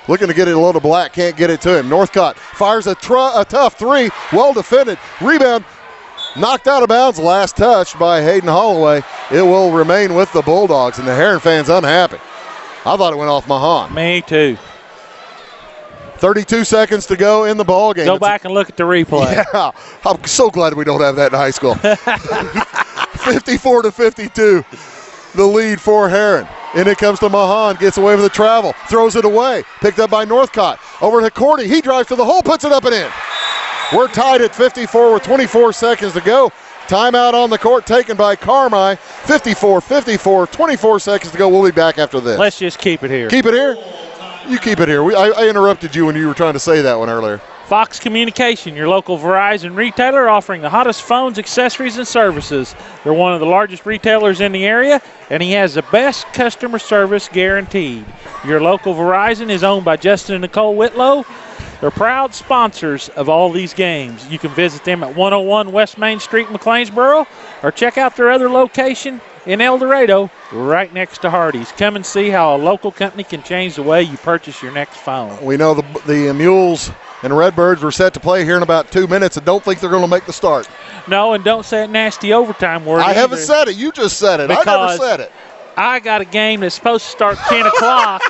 Black. Can't get it to him. Northcott fires a tough 3. Well defended. Rebound knocked out of bounds. Last touch by Hayden Holloway. It will remain with the Bulldogs, and the Herrin fans unhappy. I thought it went off Mahan. Me too. 32 seconds to go in the ball game. Go back and look at the replay. Yeah, I'm so glad we don't have that in high school. 54-52, the lead for Herrin. And it comes to Mahan, gets away with the travel, throws it away, picked up by Northcott. Over to Cordy, he drives to the hole, puts it up and in. We're tied at 54 with 24 seconds to go. Timeout on the court taken by Carmi. 54-54, 24 seconds to go. We'll be back after this. Let's just keep it here. Keep it here? You keep it here. I interrupted you when you were trying to say that one earlier. Fox Communication, your local Verizon retailer offering the hottest phones, accessories, and services. They're one of the largest retailers in the area, and he has the best customer service guaranteed. Your local Verizon is owned by Justin and Nicole Whitlow. They're proud sponsors of all these games. You can visit them at 101 West Main Street, McLeansboro, or check out their other location in Eldorado, right next to Hardee's. Come and see how a local company can change the way you purchase your next phone. We know the Mules and Redbirds were set to play here in about 2 minutes and don't think they're going to make the start. No, and don't say a nasty overtime word. I haven't said it. You just said it. I never said it. I got a game that's supposed to start 10 o'clock,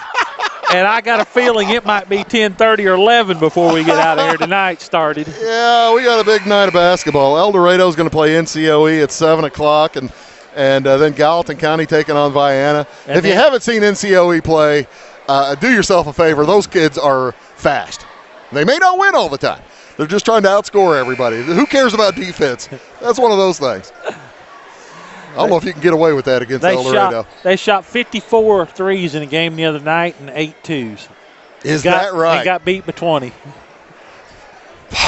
and I got a feeling it might be 10:30 or 11 before we get out of here tonight started. Yeah, we got a big night of basketball. Eldorado's going to play NCOE at 7 o'clock, and then Gallatin County taking on Viana. And if you haven't seen NCOE play, do yourself a favor. Those kids are fast. They may not win all the time. They're just trying to outscore everybody. Who cares about defense? That's one of those things. I don't know if you can get away with that against Eldorado. They shot 54 threes in a game the other night and 8 twos. Is that right? They got beat by 20.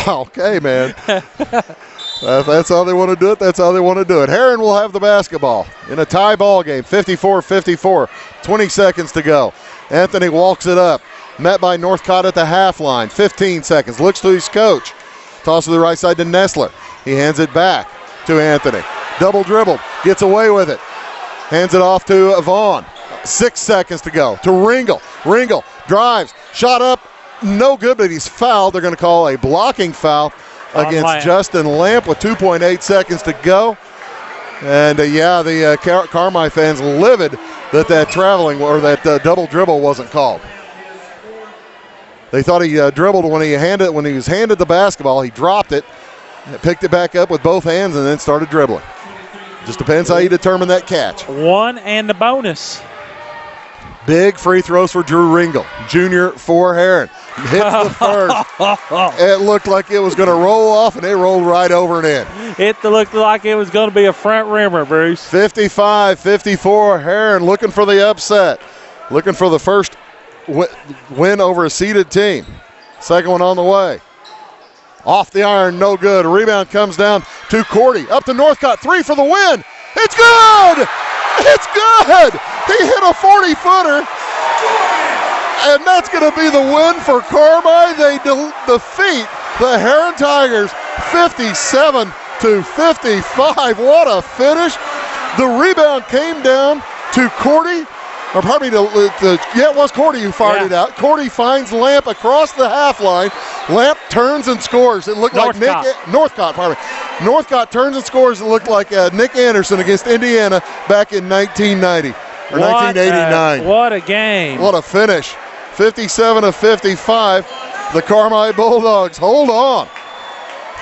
Okay, man. That's how they want to do it. That's how they want to do it. Herrin will have the basketball in a tie ball game, 54-54. 20 seconds to go. Anthony walks it up. Met by Northcott at the half line. 15 seconds. Looks to his coach. Toss to the right side to Nestler. He hands it back to Anthony. Double dribbled. Gets away with it. Hands it off to Vaughn. 6 seconds to go. To Ringel. Ringel drives. Shot up. No good, but he's fouled. They're going to call a blocking foul against Justin Lamp with 2.8 seconds to go. And, the Carmi fans livid that traveling or that double dribble wasn't called. They thought he dribbled when he was handed the basketball. He dropped it, picked it back up with both hands, and then started dribbling. Just depends how you determine that catch. One and the bonus. Big free throws for Drew Ringel, junior for Herrin. Hits the first. It looked like it was going to roll off, and it rolled right over and in. It looked like it was going to be a front rimmer, Bruce. 55-54, Herrin looking for the upset. Looking for the first win over a seeded team. Second one on the way. Off the iron, no good. A rebound comes down to Cordy. Up to Northcott, 3 for the win. It's good! It's good! He hit a 40-footer. And that's going to be the win for Carmi. They defeat the Herrin Tigers 57-55. What a finish. The rebound came down to Cordy. Or pardon me, it was Cordy who fired it out. Cordy finds Lamp across the half line. Lamp turns and scores. It looked like Northcott turns and scores. It looked like Nick Anderson against Indiana back in 1990 or 1989. What a game. What a finish. 57-55. The Carmi Bulldogs hold on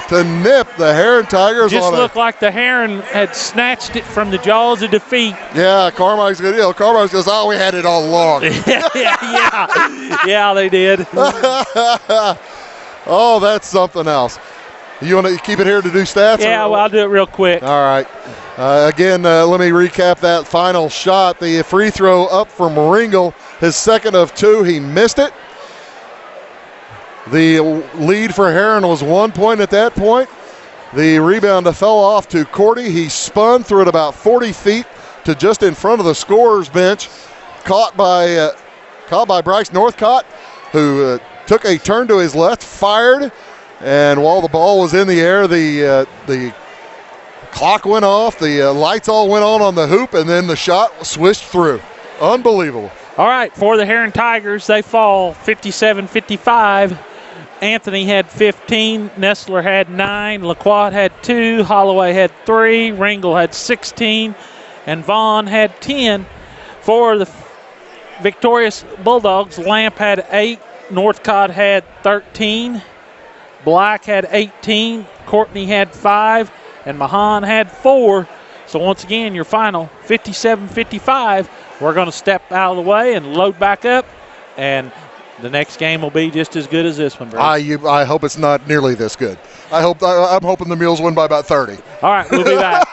to nip the Herrin Tigers. Just looked like the Herrin had snatched it from the jaws of defeat. Yeah, Carmi's going goes, oh, we had it all along. Yeah, they did. Oh, that's something else. You want to keep it here to do stats? Yeah, well, I'll do it real quick. All right. Again, let me recap that final shot. The free throw up from Ringel, his second of 2. He missed it. The lead for Herrin was 1 point at that point. The rebound fell off to Cordy. He spun through it about 40 feet to just in front of the scorer's bench. Caught by Bryce Northcott, who took a turn to his left, fired, and while the ball was in the air, the clock went off, the lights all went on the hoop, and then the shot swished through. Unbelievable. All right, for the Herrin Tigers, they fall 57-55. Anthony had 15, Nestler had 9, LaQuad had 2, Holloway had 3, Ringel had 16, and Vaughn had 10. For the victorious Bulldogs, Lamp had 8, Northcott had 13, Black had 18, Courtney had 5, and Mahan had 4. So once again, your final 57-55. We're going to step out of the way and load back up, and the next game will be just as good as this one, bro. I hope it's not nearly this good. I'm hoping the Mules win by about 30. All right, we'll be back.